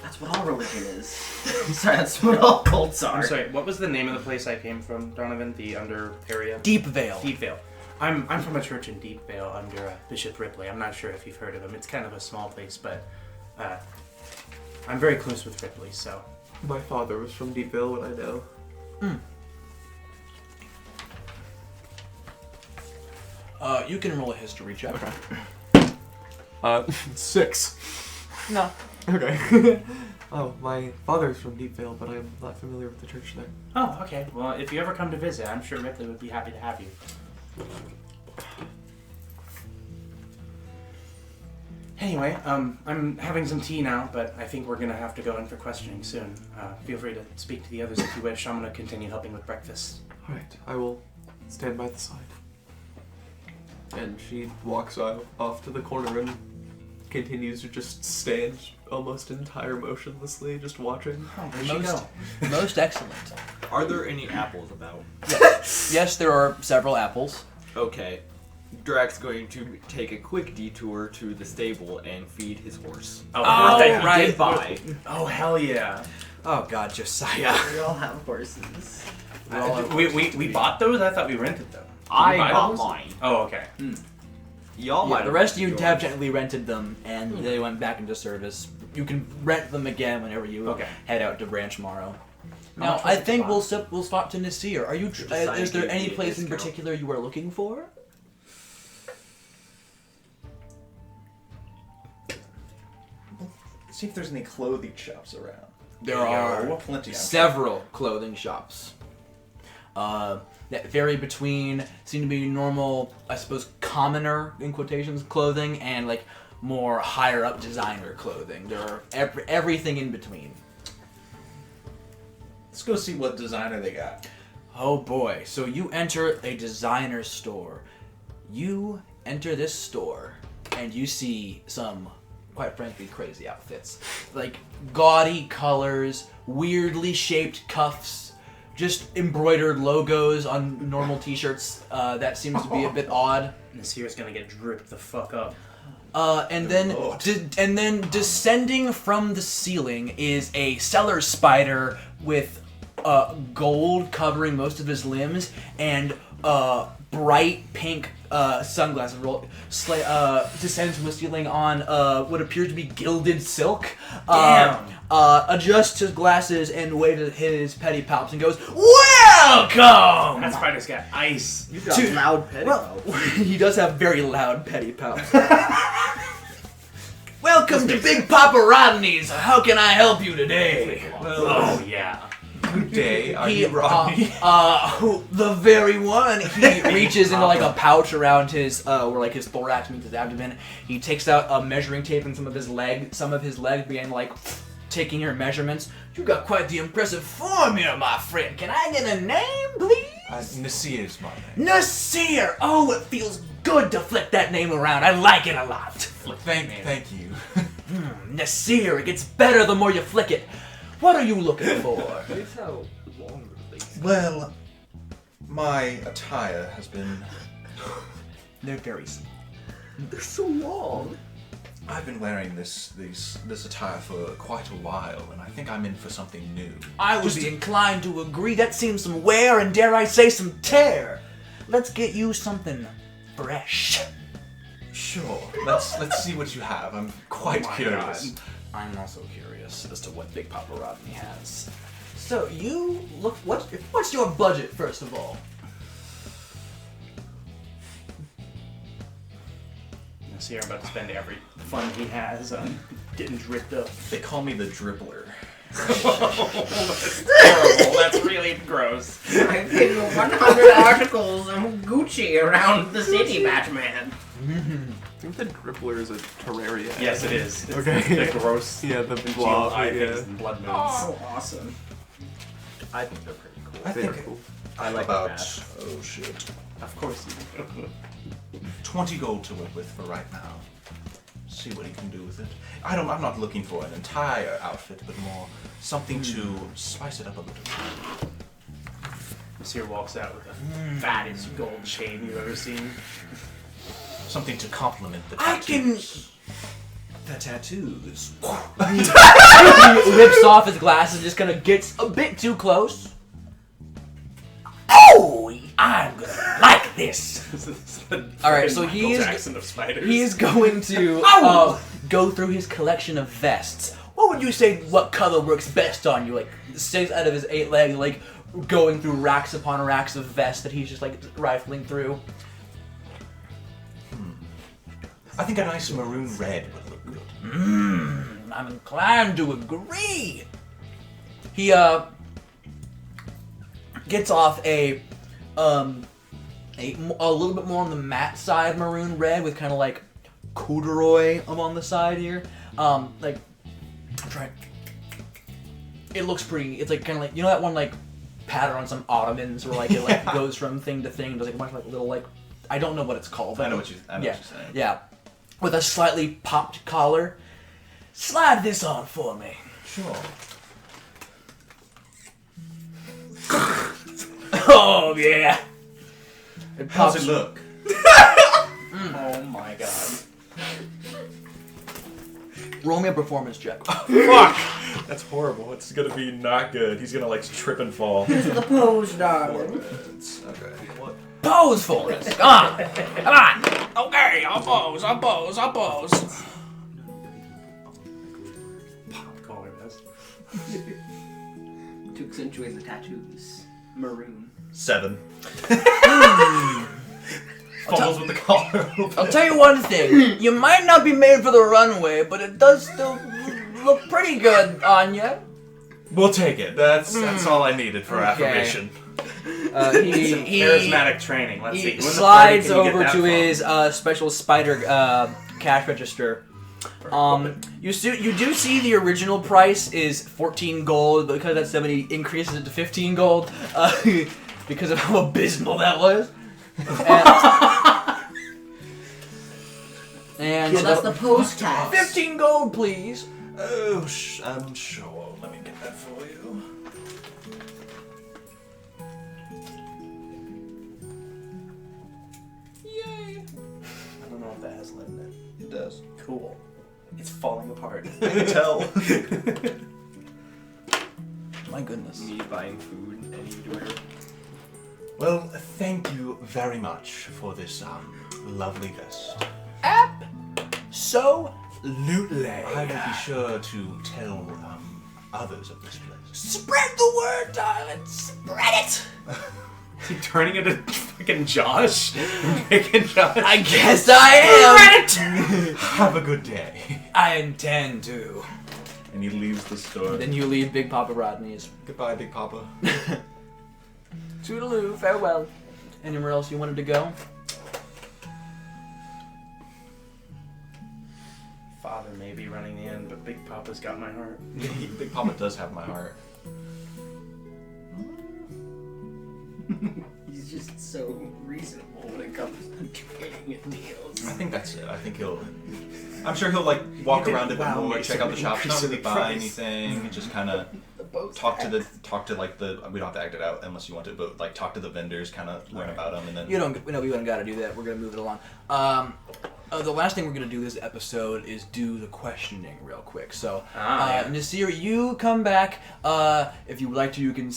Speaker 5: That's what all religion is. Sorry, that's what all cults are.
Speaker 3: I'm sorry. What was the name of the place I came from, Donovan? The under area.
Speaker 2: Deep Vale.
Speaker 3: Deep Vale. I'm from a church in Deep Vale under Bishop Ripley. I'm not sure if you've heard of him. It's kind of a small place, but I'm very close with Ripley. So.
Speaker 1: My father was from Deepville, what I know.
Speaker 2: You can roll a history check.
Speaker 1: Okay. 6.
Speaker 2: No.
Speaker 1: Okay. Oh, my father's from Deepvale, but I'm not familiar with the church there.
Speaker 3: Oh, okay. Well, if you ever come to visit, I'm sure Ripley would be happy to have you. Anyway, I'm having some tea now, but I think we're going to have to go in for questioning soon. Feel free to speak to the others if you wish. I'm going to continue helping with breakfast.
Speaker 1: Alright, I will stand by the side. And she walks off to the corner and continues to just stand almost entire motionlessly, just watching.
Speaker 3: Oh, where'd she go?
Speaker 2: Most excellent.
Speaker 6: Are there any apples about?
Speaker 2: Yes, there are several apples.
Speaker 6: Okay. Drak's going to take a quick detour to the stable and feed his horse.
Speaker 3: Oh,
Speaker 6: that he
Speaker 2: right.
Speaker 6: did buy.
Speaker 3: Oh, hell yeah.
Speaker 2: Oh God, Josiah.
Speaker 5: We all have horses.
Speaker 3: We bought those? I thought we rented them.
Speaker 6: I
Speaker 3: buy
Speaker 6: bought
Speaker 3: those?
Speaker 6: mine.
Speaker 3: Oh, okay.
Speaker 6: Y'all might
Speaker 2: The
Speaker 6: have
Speaker 2: rest of you
Speaker 6: yours.
Speaker 2: have technically rented them, and they went back into service. You can rent them again whenever you
Speaker 3: Okay.
Speaker 2: head out to Branchmorrow. Now,
Speaker 3: much was
Speaker 2: I
Speaker 3: it
Speaker 2: think
Speaker 3: to buy?
Speaker 2: we'll swap to Nasir. Are you? Is there any place in particular you are looking for?
Speaker 9: See if there's any clothing shops around.
Speaker 2: There are
Speaker 9: plenty.
Speaker 2: several clothing shops. That vary between seem to be normal, I suppose, commoner in quotations clothing and like more higher up designer clothing. There are everything in between.
Speaker 9: Let's go see what designer they got.
Speaker 2: Oh boy! So you enter a designer store. You enter this store and you see some, quite frankly, crazy outfits. Like gaudy colors, weirdly shaped cuffs, just embroidered logos on normal t-shirts. That seems to be a bit odd.
Speaker 3: Nasir's gonna get dripped the fuck up.
Speaker 2: And then descending from the ceiling is a cellar spider with gold covering most of his limbs and bright pink sunglasses. Descends from the ceiling on what appears to be gilded silk.
Speaker 3: Damn.
Speaker 2: Adjusts his glasses and waves at his petty palps and goes, "Welcome!"
Speaker 3: That spider's got ice.
Speaker 5: You've got loud petty
Speaker 2: He does have very loud petty palps. Welcome to Big Papa Rodney's. How can I help you today?
Speaker 3: Oh yeah.
Speaker 9: Good day. Are you Rodney?
Speaker 2: The very one. He reaches into like a pouch around his, where like his thorax meets his abdomen. He takes out a measuring tape and some of his legs begin like taking your measurements. You got quite the impressive form here, my friend. Can I get a name, please?
Speaker 9: Nasir's my name.
Speaker 2: Nasir. Oh, it feels good to flick that name around. I like it a lot.
Speaker 9: Thank you.
Speaker 2: Nasir. It gets better the more you flick it. What are you looking for?
Speaker 6: Notice how long the things
Speaker 9: Well, my attire has been.
Speaker 2: They're very small.
Speaker 6: They're so long.
Speaker 9: I've been wearing this attire for quite a while, and I think I'm in for something new.
Speaker 2: I would be inclined to agree. That seems some wear and, dare I say, some tear. Let's get you something fresh.
Speaker 9: Sure. Let's see what you have. I'm quite curious.
Speaker 3: God.
Speaker 2: I'm also curious as to what Big Papa Rodney has. So you look. What's your budget, first of all?
Speaker 3: Nasir about to spend every fund he has on getting dripped up.
Speaker 9: They call me the dribbler.
Speaker 3: That's horrible. That's really gross.
Speaker 5: I've hidden 100 articles of Gucci around the city, Batman.
Speaker 1: I think the dribbler is a terraria.
Speaker 3: Yes, it is. It's
Speaker 1: Okay.
Speaker 3: the gross,
Speaker 1: Yeah, the
Speaker 3: congealed
Speaker 1: blob.
Speaker 3: eye
Speaker 1: Yeah.
Speaker 3: things and blood moons.
Speaker 5: Oh, awesome.
Speaker 6: I think they're pretty cool.
Speaker 9: I
Speaker 1: They're
Speaker 9: think
Speaker 1: cool.
Speaker 6: I like
Speaker 9: about
Speaker 6: that.
Speaker 9: oh shit,
Speaker 3: Of course you do.
Speaker 9: 20 gold to work with for right now. See what he can do with it. I'm not looking for an entire outfit, but more something to spice it up a little.
Speaker 3: Nasir walks out with the fattest gold chain you've ever seen.
Speaker 9: Something to complement the
Speaker 2: I can-
Speaker 9: tattoos.
Speaker 2: The tattoos. He whips off his glasses and just kind of gets a bit too close. Oh, I'm gonna like this. All right, so
Speaker 3: Michael
Speaker 2: he is-
Speaker 3: Jackson of spiders.
Speaker 2: He is going to go through his collection of vests. What would you say? What color works best on you? Like 6 out of his 8 legs, like going through racks upon racks of vests that he's just like rifling through.
Speaker 9: I think a nice maroon red would look good.
Speaker 2: I'm inclined to agree. He gets off a little bit more on the matte side maroon red with kind of like corduroy along the side here. Like I'm trying. It looks pretty. It's like kind of like, you know that one like pattern on some ottomans where like it like goes from thing to thing. Does like a bunch of like little like, I don't know what it's called. But
Speaker 9: I know what you're saying.
Speaker 2: Yeah, with a slightly popped collar. Slide this on for me.
Speaker 9: Sure.
Speaker 2: Oh yeah. It
Speaker 9: How's
Speaker 2: pops.
Speaker 9: it look?
Speaker 3: Oh my god.
Speaker 2: Roll me a performance check.
Speaker 9: Fuck! That's horrible. It's gonna be not good. He's gonna like trip and fall.
Speaker 5: The pose, darling.
Speaker 9: Okay. What?
Speaker 2: Pose for us. Come on. Come on. Okay, I'll pose. I'll pose. I'll pose.
Speaker 3: Popcorn.
Speaker 5: Took enjoys the tattoos. Maroon.
Speaker 9: 7. Fumbles with the collar.
Speaker 2: I'll tell you one thing. You might not be made for the runway, but it does still look pretty good on you.
Speaker 9: We'll take it. That's all I needed for affirmation.
Speaker 2: He
Speaker 3: Charismatic training. Let's see.
Speaker 2: He
Speaker 3: Who in the
Speaker 2: slides
Speaker 3: party can you get
Speaker 2: over
Speaker 3: that
Speaker 2: to
Speaker 3: from?
Speaker 2: his special spider cash register. You do see the original price is 14 gold, but because that's 70 increases it to 15 gold because of how abysmal that was. And
Speaker 5: So that's the post tax.
Speaker 2: 15 gold, please.
Speaker 9: Oh, I'm sure. Let me get that for you.
Speaker 3: Yay! I don't know if that has lead in it.
Speaker 9: It does.
Speaker 3: Cool. It's falling apart.
Speaker 9: I can tell.
Speaker 2: My goodness.
Speaker 6: Me buying food anywhere.
Speaker 9: Well, thank you very much for this lovely vest.
Speaker 2: Absolutely.
Speaker 9: I will be sure to tell others of this place.
Speaker 2: Spread the word, darling. Spread it.
Speaker 3: Is he turning into fucking Josh? Making Josh?
Speaker 2: I guess I am.
Speaker 9: Have a good day.
Speaker 2: I intend to.
Speaker 9: And he leaves the store.
Speaker 2: Then you leave Big Papa Rodney's.
Speaker 9: Goodbye, Big Papa.
Speaker 2: Toodaloo, farewell. Anywhere else you wanted to go?
Speaker 3: Father may be running in, but Big Papa's got my heart.
Speaker 9: Big Papa does have my heart.
Speaker 5: He's just so reasonable when it comes to trading and deals.
Speaker 9: I think that's it. I think I'm sure he'll like walk around a bit
Speaker 3: wow
Speaker 9: more,
Speaker 3: me
Speaker 9: check
Speaker 3: some
Speaker 9: out the shop, not
Speaker 3: increase in
Speaker 9: really
Speaker 3: the
Speaker 9: buy
Speaker 3: price.
Speaker 9: anything, just kind of talk to like the we don't have to act it out unless you want to, but like talk to the vendors, kind of learn about them, and then
Speaker 2: We don't got to do that. We're gonna move it along. The last thing we're gonna do this episode is do the questioning real quick. So,
Speaker 3: yeah.
Speaker 2: Nasir, you come back. If you would like to, you can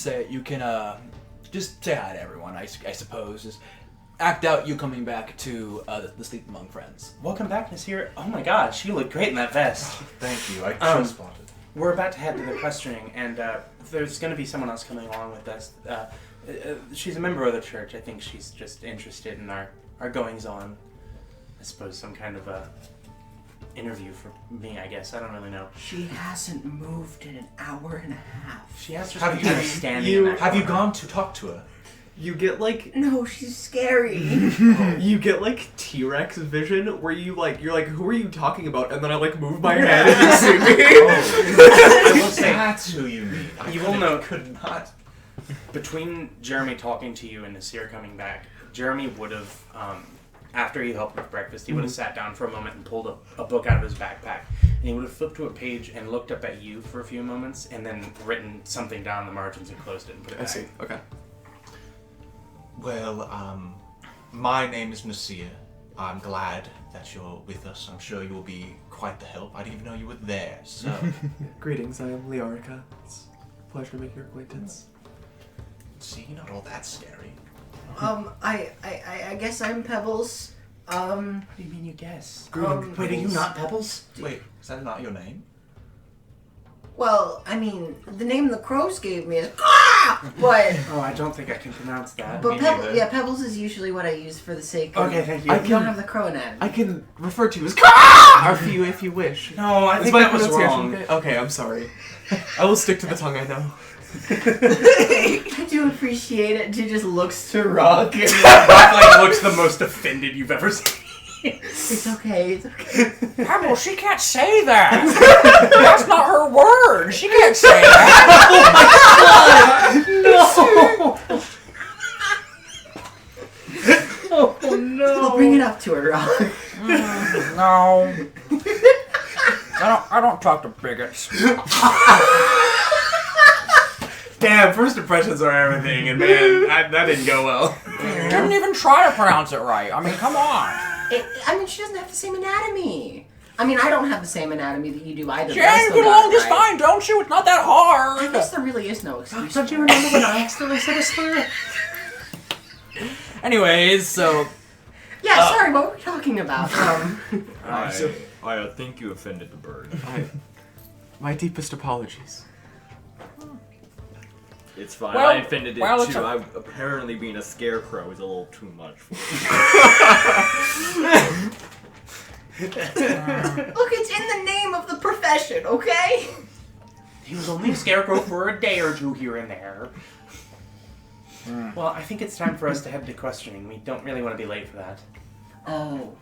Speaker 2: just say hi to everyone. I suppose just act out you coming back to the Sleep Among Friends.
Speaker 3: Welcome back, Nasir. Oh my gosh, you look great in that vest.
Speaker 9: thank you. I just spotted.
Speaker 3: We're about to head to the questioning, and there's going to be someone else coming along with us. She's a member of the church. I think she's just interested in our goings-on. I suppose some kind of a interview for me, I guess. I don't really know.
Speaker 5: She hasn't moved in an hour and a half.
Speaker 3: She has to
Speaker 9: Have
Speaker 3: spend
Speaker 9: you-
Speaker 3: time standing in that
Speaker 9: Have you
Speaker 3: corner.
Speaker 9: gone to talk to her?
Speaker 6: You get like
Speaker 5: No, she's scary.
Speaker 1: You get like T-Rex vision where you're like, who are you talking about? And then I like move my head and you see me.
Speaker 3: I will say,
Speaker 9: That's who you mean.
Speaker 3: You will know-
Speaker 9: Could not.
Speaker 3: between Jeremy talking to you and Nasir coming back, Jeremy would have, after he helped with breakfast, he would have sat down for a moment and pulled a book out of his backpack. And he would have flipped to a page and looked up at you for a few moments and then written something down in the margins and closed it and put it
Speaker 1: I
Speaker 3: back.
Speaker 1: see. Okay.
Speaker 9: Well, my name is Nasir. I'm glad that you're with us. I'm sure you'll be quite the help. I didn't even know you were there, so...
Speaker 1: Greetings, I am Leorica. It's a pleasure to make your acquaintance.
Speaker 9: See, not all that scary.
Speaker 5: I guess I'm Pebbles.
Speaker 3: What do you mean you guess?
Speaker 5: Wait,
Speaker 3: are you not Pebbles?
Speaker 9: Wait, is that not your name?
Speaker 5: Well, I mean, the name the crows gave me is but
Speaker 3: Oh, I don't think I can pronounce that.
Speaker 5: but
Speaker 9: Me
Speaker 5: Pebbles,
Speaker 9: neither.
Speaker 5: yeah, Pebbles is usually what I use for the sake of.
Speaker 3: Okay, thank you.
Speaker 1: I
Speaker 5: I
Speaker 1: can-
Speaker 5: don't have the crow anatomy.
Speaker 1: I can refer to you as if you wish.
Speaker 3: No, I
Speaker 1: Is
Speaker 3: think
Speaker 1: my
Speaker 3: that was
Speaker 1: pronunciation
Speaker 3: wrong.
Speaker 1: okay? Okay, I'm sorry. I will stick to the tongue I know.
Speaker 5: I do appreciate it. She just looks to Rock. And
Speaker 3: Rock looks the most offended you've ever seen.
Speaker 5: it's okay. It's okay.
Speaker 8: Pebble, she can't say that. That's not her word. She can't say that.
Speaker 5: Oh no! We'll bring it up to her, Rock.
Speaker 8: No. I don't talk to bigots.
Speaker 3: Damn, first impressions are everything, and man, that didn't go well.
Speaker 8: You didn't even try to pronounce it right. I mean, come on.
Speaker 5: I mean, she doesn't have the same anatomy. I mean, I don't have the same anatomy that you do either. but I
Speaker 8: Jan, you
Speaker 5: still
Speaker 8: get
Speaker 5: got
Speaker 8: along
Speaker 5: it
Speaker 8: just
Speaker 5: right.
Speaker 8: fine, don't you? It's not that
Speaker 5: I
Speaker 8: hard.
Speaker 5: guess there really is no excuse.
Speaker 3: Don't you
Speaker 5: for it.
Speaker 3: remember when I accidentally said a slur?
Speaker 2: Anyways, so
Speaker 5: Yeah, sorry. What were we talking about?
Speaker 6: I think you offended the bird.
Speaker 1: My deepest apologies.
Speaker 6: It's fine.
Speaker 7: Well-
Speaker 6: I offended it
Speaker 7: well, it's
Speaker 6: too.
Speaker 7: a-
Speaker 6: Apparently being a scarecrow is a little too much for me.
Speaker 5: Look, it's in the name of the profession, okay?
Speaker 3: He was only a scarecrow for a day or two here and there. Well, I think it's time for us to head to questioning. We don't really want to be late for that.
Speaker 5: Oh.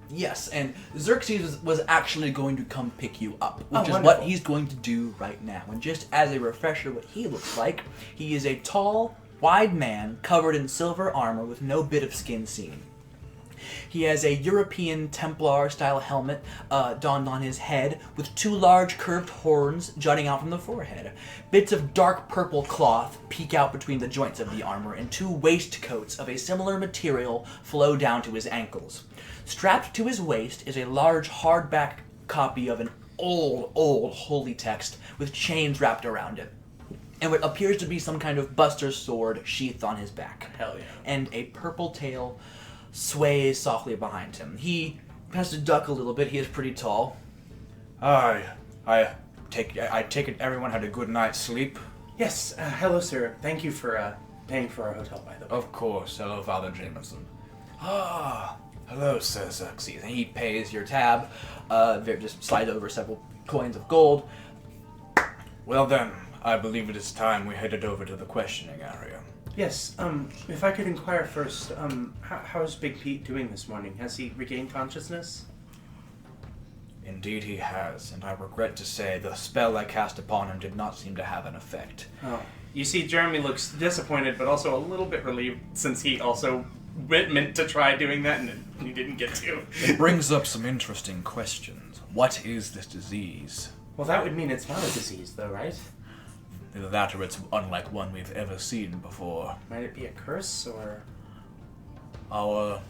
Speaker 2: Yes, and Xerxes was actually going to come pick you up, which is
Speaker 3: wonderful.
Speaker 2: what he's going to do right now. And just as a refresher, what he looks like, he is a tall, wide man covered in silver armor with no bit of skin seen. He has a European Templar-style helmet donned on his head with two large curved horns jutting out from the forehead. Bits of dark purple cloth peek out between the joints of the armor, and two waistcoats of a similar material flow down to his ankles. Strapped to his waist is a large hardback copy of an old holy text with chains wrapped around it, and what appears to be some kind of buster's sword sheathed on his back.
Speaker 3: Hell yeah.
Speaker 2: And a purple tail sways softly behind him. He has to duck a little bit. He is pretty tall.
Speaker 7: I take it everyone had a good night's sleep.
Speaker 3: Yes, hello, sir. Thank you for paying for our hotel, by the way.
Speaker 7: Of course. Hello, Father Jameson. Ah, hello, Sir Xerxes.
Speaker 2: And he pays your tab. Just slide over several coins of gold.
Speaker 7: Well then, I believe it is time we headed over to the questioning area.
Speaker 3: Yes, if I could inquire first, how's Big Pete doing this morning? Has he regained consciousness?
Speaker 7: Indeed he has, and I regret to say the spell I cast upon him did not seem to have an effect.
Speaker 3: Oh. You see, Jeremy looks disappointed, but also a little bit relieved, since he also meant to try doing that, and he didn't get to.
Speaker 7: It brings up some interesting questions. What is this disease?
Speaker 3: Well, that would mean it's not a disease, though, right?
Speaker 7: Either that or it's unlike one we've ever seen before.
Speaker 3: Might it be a curse, or...
Speaker 7: Our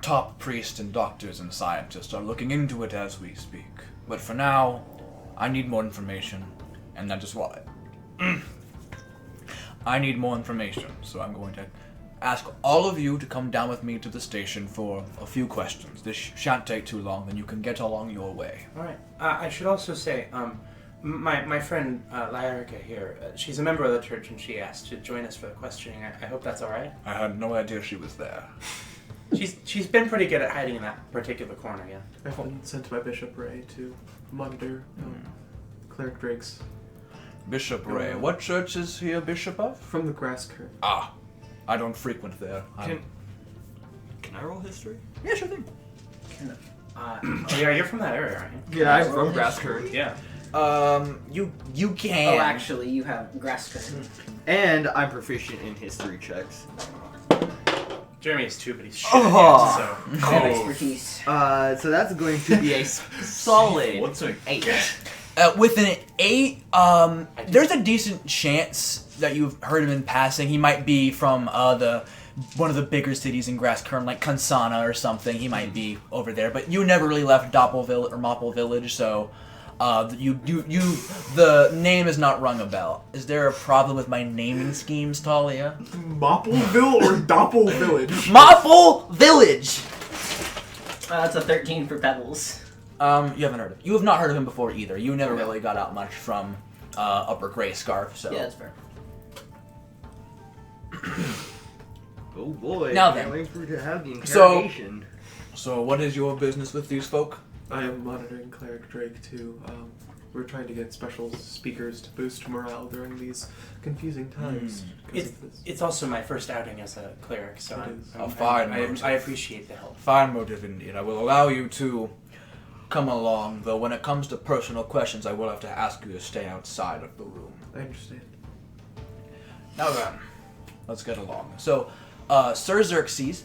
Speaker 7: top priests and doctors and scientists are looking into it as we speak. But for now, I need more information, and that is why. I need more information, so I'm going to ask all of you to come down with me to the station for a few questions. This shan't take too long, then you can get along your way.
Speaker 3: Alright. I should also say, my friend, Lyrica here, she's a member of the church, and she asked to join us for the questioning. I hope that's alright.
Speaker 7: I had no idea she was there.
Speaker 3: She's been pretty good at hiding in that particular corner, yeah.
Speaker 1: I've been sent by Bishop Ray to monitor Cleric Drake's
Speaker 7: Bishop Ray. What church is he a bishop of?
Speaker 1: from the grass curve.
Speaker 7: Ah, I don't frequent there.
Speaker 6: Can I roll history?
Speaker 2: Yeah, sure thing.
Speaker 3: Oh, yeah, you're from that area, aren't you?
Speaker 6: Yeah, I'm from Grasscurrent.
Speaker 3: Yeah.
Speaker 2: You can.
Speaker 5: Oh, actually, you have grass cutting.
Speaker 6: And I'm proficient in history checks.
Speaker 3: Jeremy is too, but he's shit
Speaker 6: Oh.
Speaker 3: at it,
Speaker 5: I have expertise.
Speaker 6: So that's going to be a solid
Speaker 9: What's a
Speaker 6: 8.
Speaker 2: With an 8, there's a decent chance that you've heard him in passing. He might be from one of the bigger cities in Grasskern, like Kansana or something. He might be over there, but you never really left Doppelville or Mopple Village, so the name has not rung a bell. Is there a problem with my naming schemes, Talia?
Speaker 1: Moppleville or Doppel Village?
Speaker 2: Mopple Village.
Speaker 5: That's a 13 for Pebbles.
Speaker 2: You haven't heard of. You have not heard of him before either. You never really got out much from Upper Gray Scarf, so.
Speaker 5: Yeah, that's fair.
Speaker 6: Oh boy.
Speaker 2: Now
Speaker 6: can't
Speaker 2: then.
Speaker 6: wait for to have the
Speaker 2: So-
Speaker 6: interrogation.
Speaker 7: So what is your business with these folk?
Speaker 1: I am monitoring Cleric Drake too. We're trying to get special speakers to boost morale during these confusing times. because of this.
Speaker 3: It's also my first outing as a cleric, so
Speaker 1: It
Speaker 3: I'm,
Speaker 1: is.
Speaker 3: I'm,
Speaker 7: A fine
Speaker 3: I
Speaker 7: motive.
Speaker 3: appreciate the help.
Speaker 7: Fine motive indeed. I will allow you to come along, though when it comes to personal questions, I will have to ask you to stay outside of the room.
Speaker 1: I understand.
Speaker 7: Now then, let's get along.
Speaker 2: So, Sir Xerxes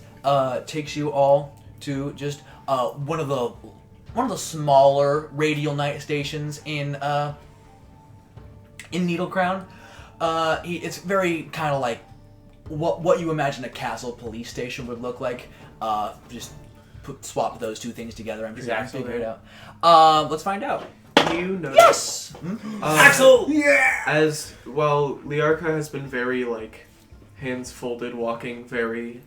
Speaker 2: takes you all to just one of the smaller radial night stations in Needle Crown. It's very kind of like what you imagine a castle police station would look like. Just swap those two things together and
Speaker 3: Exactly.
Speaker 2: figure it out. Let's find out.
Speaker 1: You notice.
Speaker 2: Yes.
Speaker 3: Axel!
Speaker 1: As well, Liarka has been very hands folded, walking very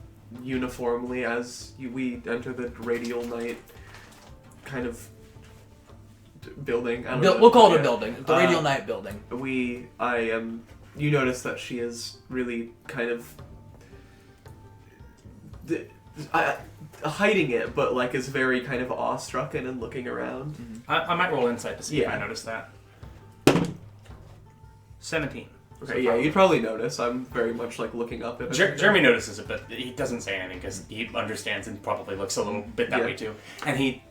Speaker 1: uniformly as we enter the radial night kind of building. I don't know.
Speaker 2: We'll call it a
Speaker 1: Yeah.
Speaker 2: building. The Radial Knight building.
Speaker 1: You notice that she is really kind of hiding it, but like is very kind of awestruck and looking around.
Speaker 2: Mm-hmm.
Speaker 3: I might roll insight to see if
Speaker 1: Yeah.
Speaker 3: I notice that. 17.
Speaker 1: Okay, yeah, you'd probably notice. I'm very much like looking up at it.
Speaker 3: Jeremy notices it, but he doesn't say anything because he understands and probably looks a little bit that
Speaker 1: Yeah.
Speaker 3: way too. And he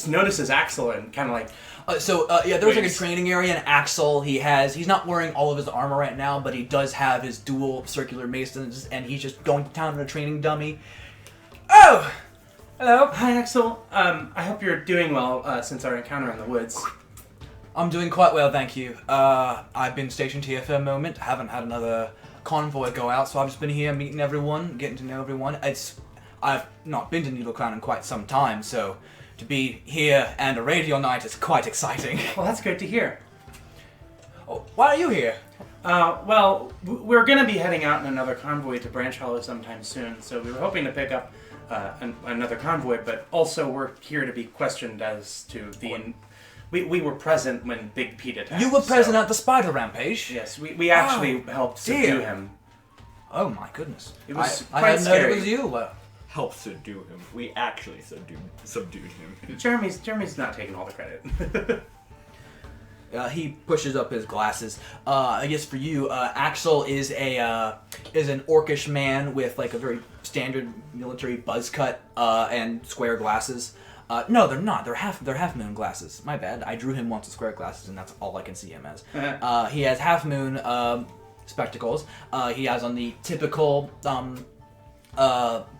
Speaker 3: notices Axel and kind of like,
Speaker 2: There's like a
Speaker 3: Wings.
Speaker 2: training area, and Axel, he's not wearing all of his armor right now, but he does have his dual circular masons, and he's just going to town in a training dummy. Oh! Hello.
Speaker 3: "Hi, Axel. I hope you're doing well since our encounter in the woods."
Speaker 2: I'm doing quite well, thank you. I've been stationed here for a moment. I haven't had another convoy go out, so I've just been here meeting everyone, getting to know everyone. I've not been to Needlecrown in quite some time, so to be here and a Radial Knight is quite exciting.
Speaker 3: Well, that's great to hear.
Speaker 2: Oh, why are you here?
Speaker 3: We're going to be heading out in another convoy to Branchmorrow sometime soon, so we were hoping to pick up another convoy, but also we're here to be questioned as to the... We were present when Big Pete attacked.
Speaker 2: You were present
Speaker 3: so-
Speaker 2: at the spider rampage?
Speaker 3: Yes, we actually helped subdue
Speaker 2: dear.
Speaker 3: him.
Speaker 2: Oh my goodness.
Speaker 3: It was
Speaker 2: I
Speaker 3: quite
Speaker 2: hadn't known it
Speaker 3: scary.
Speaker 2: was you.
Speaker 6: Help subdue him. We actually subdued him.
Speaker 3: Jeremy's not taking all the credit.
Speaker 2: He pushes up his glasses. I guess for you, Axel is an orcish man with like a very standard military buzz cut and square glasses. No, they're not. They're half moon glasses. My bad. I drew him once with square glasses, and that's all I can see him as. He has half moon spectacles. He has on the typical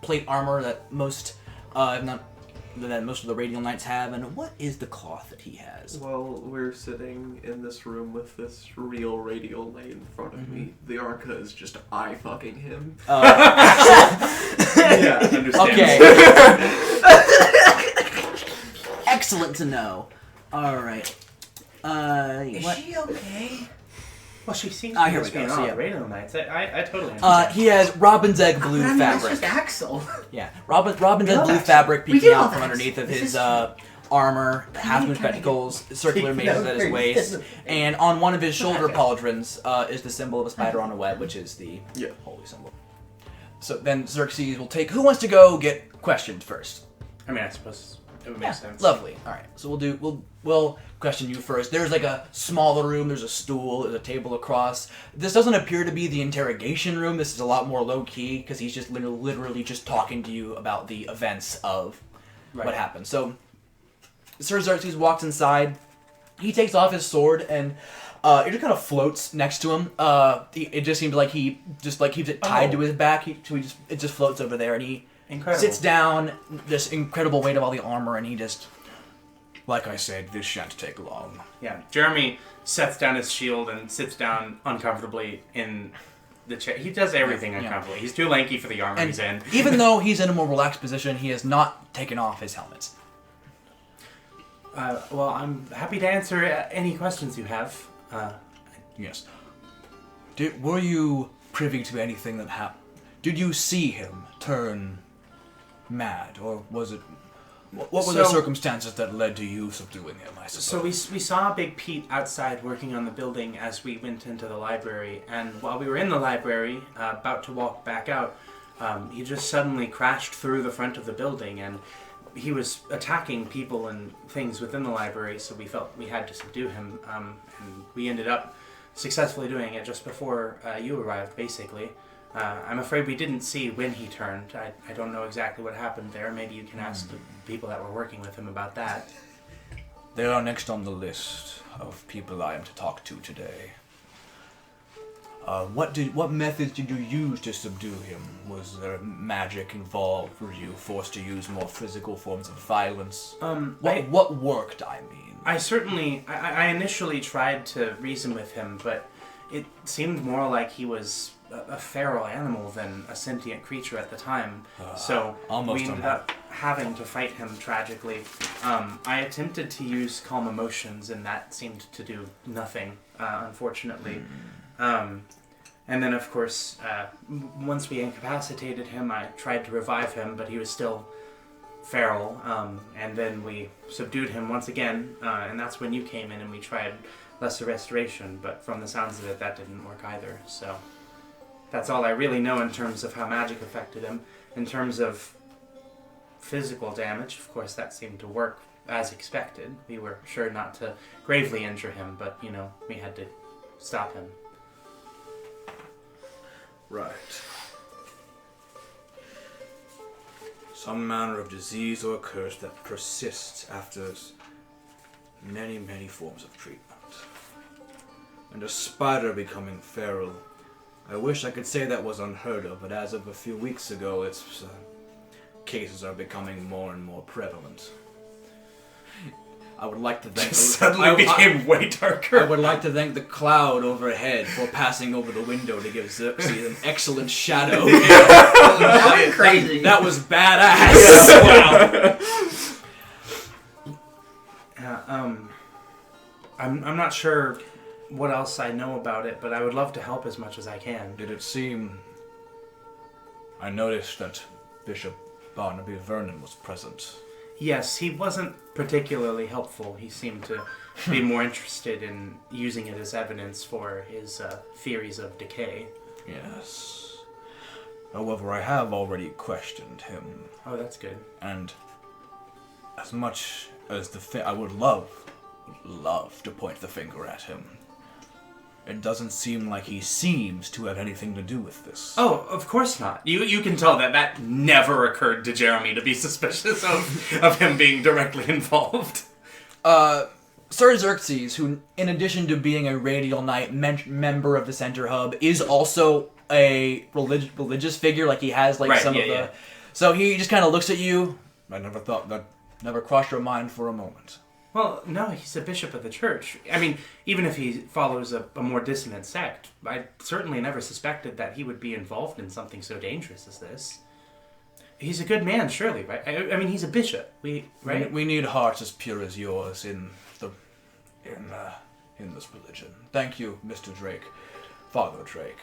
Speaker 2: plate armor that most of the Radial Knights have. And what is the cloth that he has?
Speaker 1: Well, we're sitting in this room with this real Radial Knight in front of me. The Arca is just eye-fucking him.
Speaker 3: Yeah, understand.
Speaker 2: Okay. Excellent to know. All right.
Speaker 5: Is
Speaker 2: What?
Speaker 5: she okay?
Speaker 3: Well, she seems
Speaker 2: Ah,
Speaker 3: to
Speaker 2: here
Speaker 3: be
Speaker 2: we go,
Speaker 3: being
Speaker 2: so
Speaker 3: on
Speaker 2: yeah.
Speaker 3: Radio Nights. I totally understand.
Speaker 2: He has robin's egg blue
Speaker 5: I mean, that's
Speaker 2: fabric.
Speaker 5: just Axel.
Speaker 2: Yeah, robin's egg
Speaker 5: love
Speaker 2: blue
Speaker 5: Axel.
Speaker 2: fabric
Speaker 5: We
Speaker 2: peeking
Speaker 5: do
Speaker 2: out
Speaker 5: love
Speaker 2: from
Speaker 5: Axel.
Speaker 2: underneath of
Speaker 5: This
Speaker 2: his
Speaker 5: is
Speaker 2: armor, half moon
Speaker 5: Can I get-
Speaker 2: spectacles, circular
Speaker 5: Take
Speaker 2: mazes
Speaker 5: note
Speaker 2: at his
Speaker 5: for
Speaker 2: waist,
Speaker 5: this.
Speaker 2: and on one of his shoulder
Speaker 5: Okay.
Speaker 2: pauldrons is the symbol of a spider on a web, which is the
Speaker 1: Yeah.
Speaker 2: holy symbol. So then Xerxes will take. Who wants to go get questioned first?
Speaker 3: I mean, I suppose it would make sense.
Speaker 2: Lovely. All right. So we'll question you first. There's like a smaller room. There's a stool. There's a table across. This doesn't appear to be the interrogation room. This is a lot more low key because he's just literally just talking to you about the events of what happened. So Sir Xerxes walks inside. He takes off his sword and it just kind of floats next to him. It just seems like he just like keeps it tied to his back. It just floats over there, and he
Speaker 3: Incredible.
Speaker 2: sits down. This incredible weight of all the armor, and he just, like I said, this shan't take long.
Speaker 3: Yeah, Jeremy sets down his shield and sits down uncomfortably in the chair. He does everything
Speaker 2: Yeah.
Speaker 3: uncomfortably. He's too lanky for the armor
Speaker 2: And
Speaker 3: he's in.
Speaker 2: even though he's in a more relaxed position, he has not taken off his helmet.
Speaker 3: Well, I'm happy to answer any questions you have.
Speaker 2: Yes. Were you privy to anything that happened? Did you see him turn mad, or was it? What were the
Speaker 3: So-
Speaker 2: circumstances that led to you subduing him? I suppose.
Speaker 3: So we saw Big Pete outside working on the building as we went into the library, and while we were in the library, about to walk back out, he just suddenly crashed through the front of the building, and he was attacking people and things within the library, so we felt we had to subdue him, and we ended up successfully doing it just before you arrived, basically. I'm afraid we didn't see when he turned. I don't know exactly what happened there. Maybe you can ask the people that were working with him about that.
Speaker 7: They are next on the list of people I am to talk to today. What methods did you use to subdue him? Was there magic involved? Were you forced to use more physical forms of violence? What worked, I mean?
Speaker 3: I initially tried to reason with him, but it seemed more like he was a feral animal than a sentient creature at the time. So
Speaker 7: almost
Speaker 3: we ended up having to fight him tragically. I attempted to use calm emotions, and that seemed to do nothing, unfortunately. And then, of course, once we incapacitated him, I tried to revive him, but he was still feral, and then we subdued him once again, and that's when you came in and we tried lesser restoration, but from the sounds of it, that didn't work either, so that's all I really know in terms of how magic affected him. In terms of physical damage, of course, that seemed to work as expected. We were sure not to gravely injure him, but, we had to stop him.
Speaker 7: Right. Some manner of disease or curse that persists after many, many forms of treatment. And a spider becoming feral. I wish I could say that was unheard of, but as of a few weeks ago, its cases are becoming more and more prevalent. I would like to thank...
Speaker 3: Suddenly became way darker.
Speaker 7: I would like to thank the cloud overhead for passing over the window to give Xerxes an excellent shadow.
Speaker 5: That was crazy.
Speaker 7: That was badass. Wow.
Speaker 3: Yeah, I'm not sure what else I know about it, but I would love to help as much as I can.
Speaker 7: Did it seem... I noticed that Bishop Barnaby Vernon was present.
Speaker 3: Yes, he wasn't particularly helpful. He seemed to be more interested in using it as evidence for his theories of decay.
Speaker 7: Yes. However, I have already questioned him.
Speaker 3: Oh, that's good.
Speaker 7: And as much as I would love to point the finger at him, it doesn't seem like he seems to have anything to do with this.
Speaker 3: Oh, of course not. You can tell that never occurred to Jeremy to be suspicious of him being directly involved.
Speaker 2: Sir Xerxes, who, in addition to being a Radial Knight member of the Center Hub, is also a religious figure. Like, he has, like, some of the... Yeah. So he just kind of looks at you.
Speaker 7: I never thought that... Never crossed your mind for a moment.
Speaker 3: Well, no, he's a bishop of the church. I mean, even if he follows a more dissonant sect, I certainly never suspected that he would be involved in something so dangerous as this. He's a good man, surely, right? I mean, he's a bishop. Right?
Speaker 7: We need hearts as pure as yours in this religion. Thank you, Mr. Drake, Father Drake.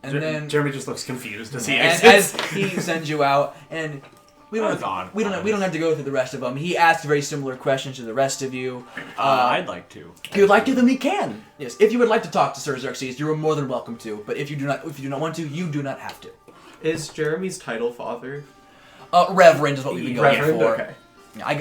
Speaker 2: And then
Speaker 3: Jeremy just looks confused as he
Speaker 2: exits. As he sends you out, and we don't have to go through the rest of them. He asked very similar questions to the rest of you.
Speaker 6: I'd like to.
Speaker 2: If you would like to, then we can. Yes, if you would like to talk to Sir Xerxes, you are more than welcome to. But if you do not want to, you do not have to.
Speaker 1: Is Jeremy's title father?
Speaker 2: Reverend is what we've been going for.
Speaker 1: Okay.
Speaker 2: I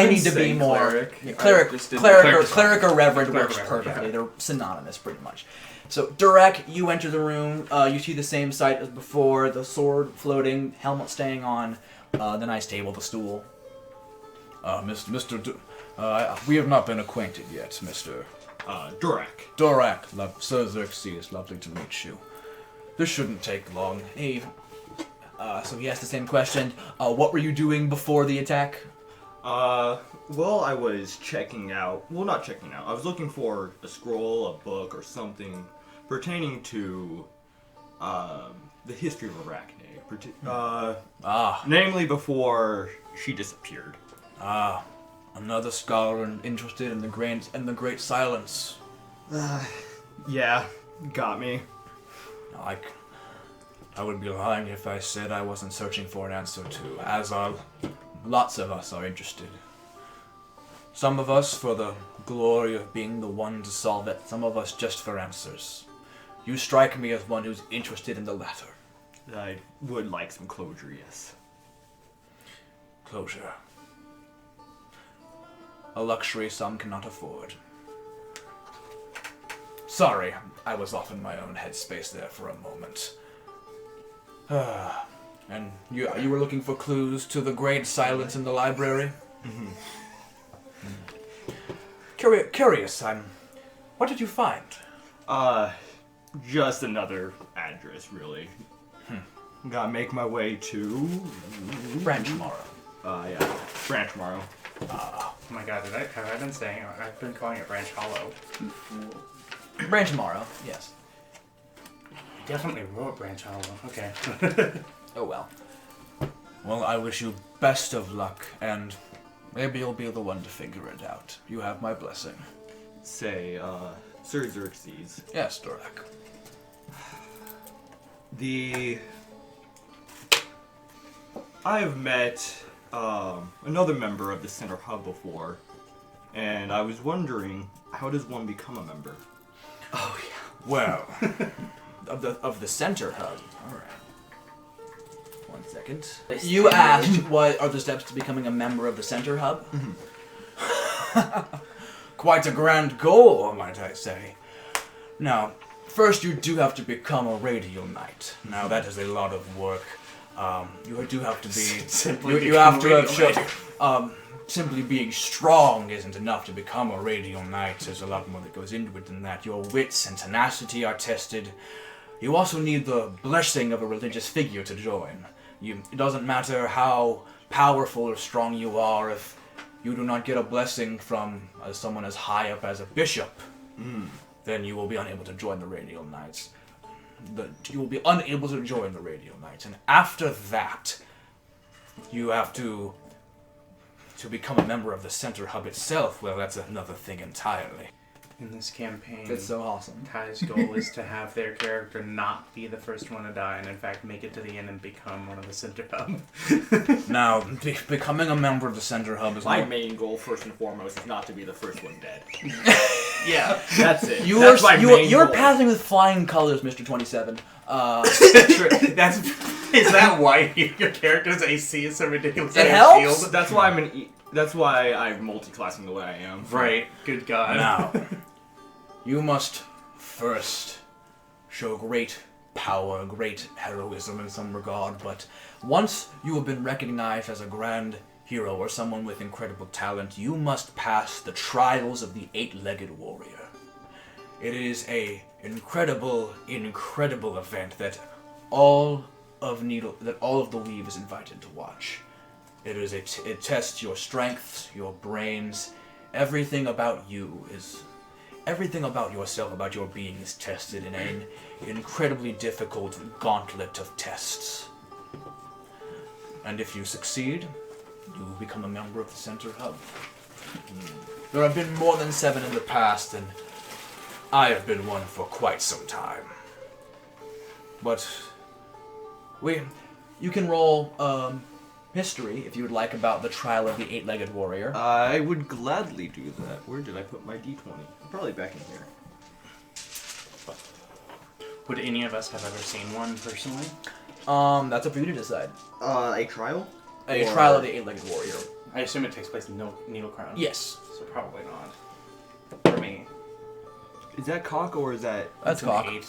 Speaker 2: need to be more cleric or reverend works perfectly. They're synonymous, pretty much. So, Durek, you enter the room. You see the same sight as before: the sword floating, helmet staying on, the nice table, the stool.
Speaker 7: We have not been acquainted yet, Mr. Durek. Sir Xerxes, lovely to meet you. This shouldn't take long.
Speaker 2: So he asked the same question. What were you doing before the attack?
Speaker 6: Well, I was checking out... Well, not checking out. I was looking for a scroll, a book, or something pertaining to the history of Arachne. Namely before she disappeared.
Speaker 7: Another scholar interested in the great silence.
Speaker 6: Yeah, got me.
Speaker 7: I would be lying if I said I wasn't searching for an answer too, as are lots of us are interested. Some of us for the glory of being the one to solve it, some of us just for answers. You strike me as one who's interested in the latter.
Speaker 6: I would like some closure, yes.
Speaker 7: Closure. A luxury some cannot afford. Sorry, I was off in my own headspace there for a moment. And you were looking for clues to the great silence in the library?
Speaker 6: Mm-hmm.
Speaker 7: Curious, what did you find?
Speaker 6: Just another address, really. Gotta make my way to...
Speaker 2: Branchmorrow.
Speaker 6: Yeah, Branchmorrow.
Speaker 3: Oh my god, have I been saying... I've been calling it Branch Hollow.
Speaker 2: Branchmorrow, yes.
Speaker 3: I definitely wrote Branch Hollow, okay.
Speaker 2: Oh well.
Speaker 7: Well, I wish you best of luck, and maybe you'll be the one to figure it out. You have my blessing.
Speaker 6: Say, Sir Xerxes.
Speaker 7: Yes, Durek.
Speaker 6: I've met another member of the Center Hub before, and I was wondering, how does one become a member?
Speaker 2: Oh yeah. Well, of the center hub. All right. 1 second. You asked what are the steps to becoming a member of the center hub? Quite a grand goal, might I say. Now, first you do have to become a radial knight. Now that is a lot of work. You do have to be. You have to. Simply being strong isn't enough to become a radial knight. There's a lot more that goes into it than that. Your wits and tenacity are tested. You also need the blessing of a religious figure to join. It doesn't matter how powerful or strong you are if you do not get a blessing from someone as high up as a bishop. Then you will be unable to join the radial knights. You will be unable to join the radial knights, and after that, you have to become a member of the center hub itself. Well, that's another thing entirely.
Speaker 3: In this campaign,
Speaker 2: That's so awesome.
Speaker 3: Ty's goal is to have their character not be the first one to die, and in fact make it to the end and become one of the center hub.
Speaker 2: Now, becoming a member of the center hub is
Speaker 6: My main goal, first and foremost, is not to be the first one dead.
Speaker 3: Yeah.
Speaker 6: That's it.
Speaker 2: You're
Speaker 6: goal.
Speaker 2: passing with flying colors, Mr. 27.
Speaker 3: Is that why your character's AC is so ridiculous?
Speaker 2: It helps.
Speaker 3: Shield?
Speaker 6: That's why that's why I'm multi-classing the way I am.
Speaker 3: Right. Good God.
Speaker 2: Now, you must first show great power, great heroism in some regard, but once you have been recognized as a grand hero or someone with incredible talent, you must pass the trials of the eight-legged warrior. It is a incredible event that all of the Weave is invited to watch. It tests your strengths, your brains, everything about yourself, about your being is tested in an incredibly difficult gauntlet of tests. And if you succeed, you will become a member of the Center Hub. There have been more than 7 in the past, and I have been one for quite some time. But you can roll history if you would like about the trial of the eight-legged warrior.
Speaker 6: I would gladly do that. Where did I put my D20? Probably back in here.
Speaker 3: Would any of us have ever seen one personally?
Speaker 2: That's up for you to decide.
Speaker 6: A trial?
Speaker 2: A trial of the eight-legged warrior.
Speaker 3: I assume it takes place in Needle Crown.
Speaker 2: Yes.
Speaker 3: So probably not. For me.
Speaker 6: Is that cock or is that...
Speaker 2: That's cock.
Speaker 3: 8.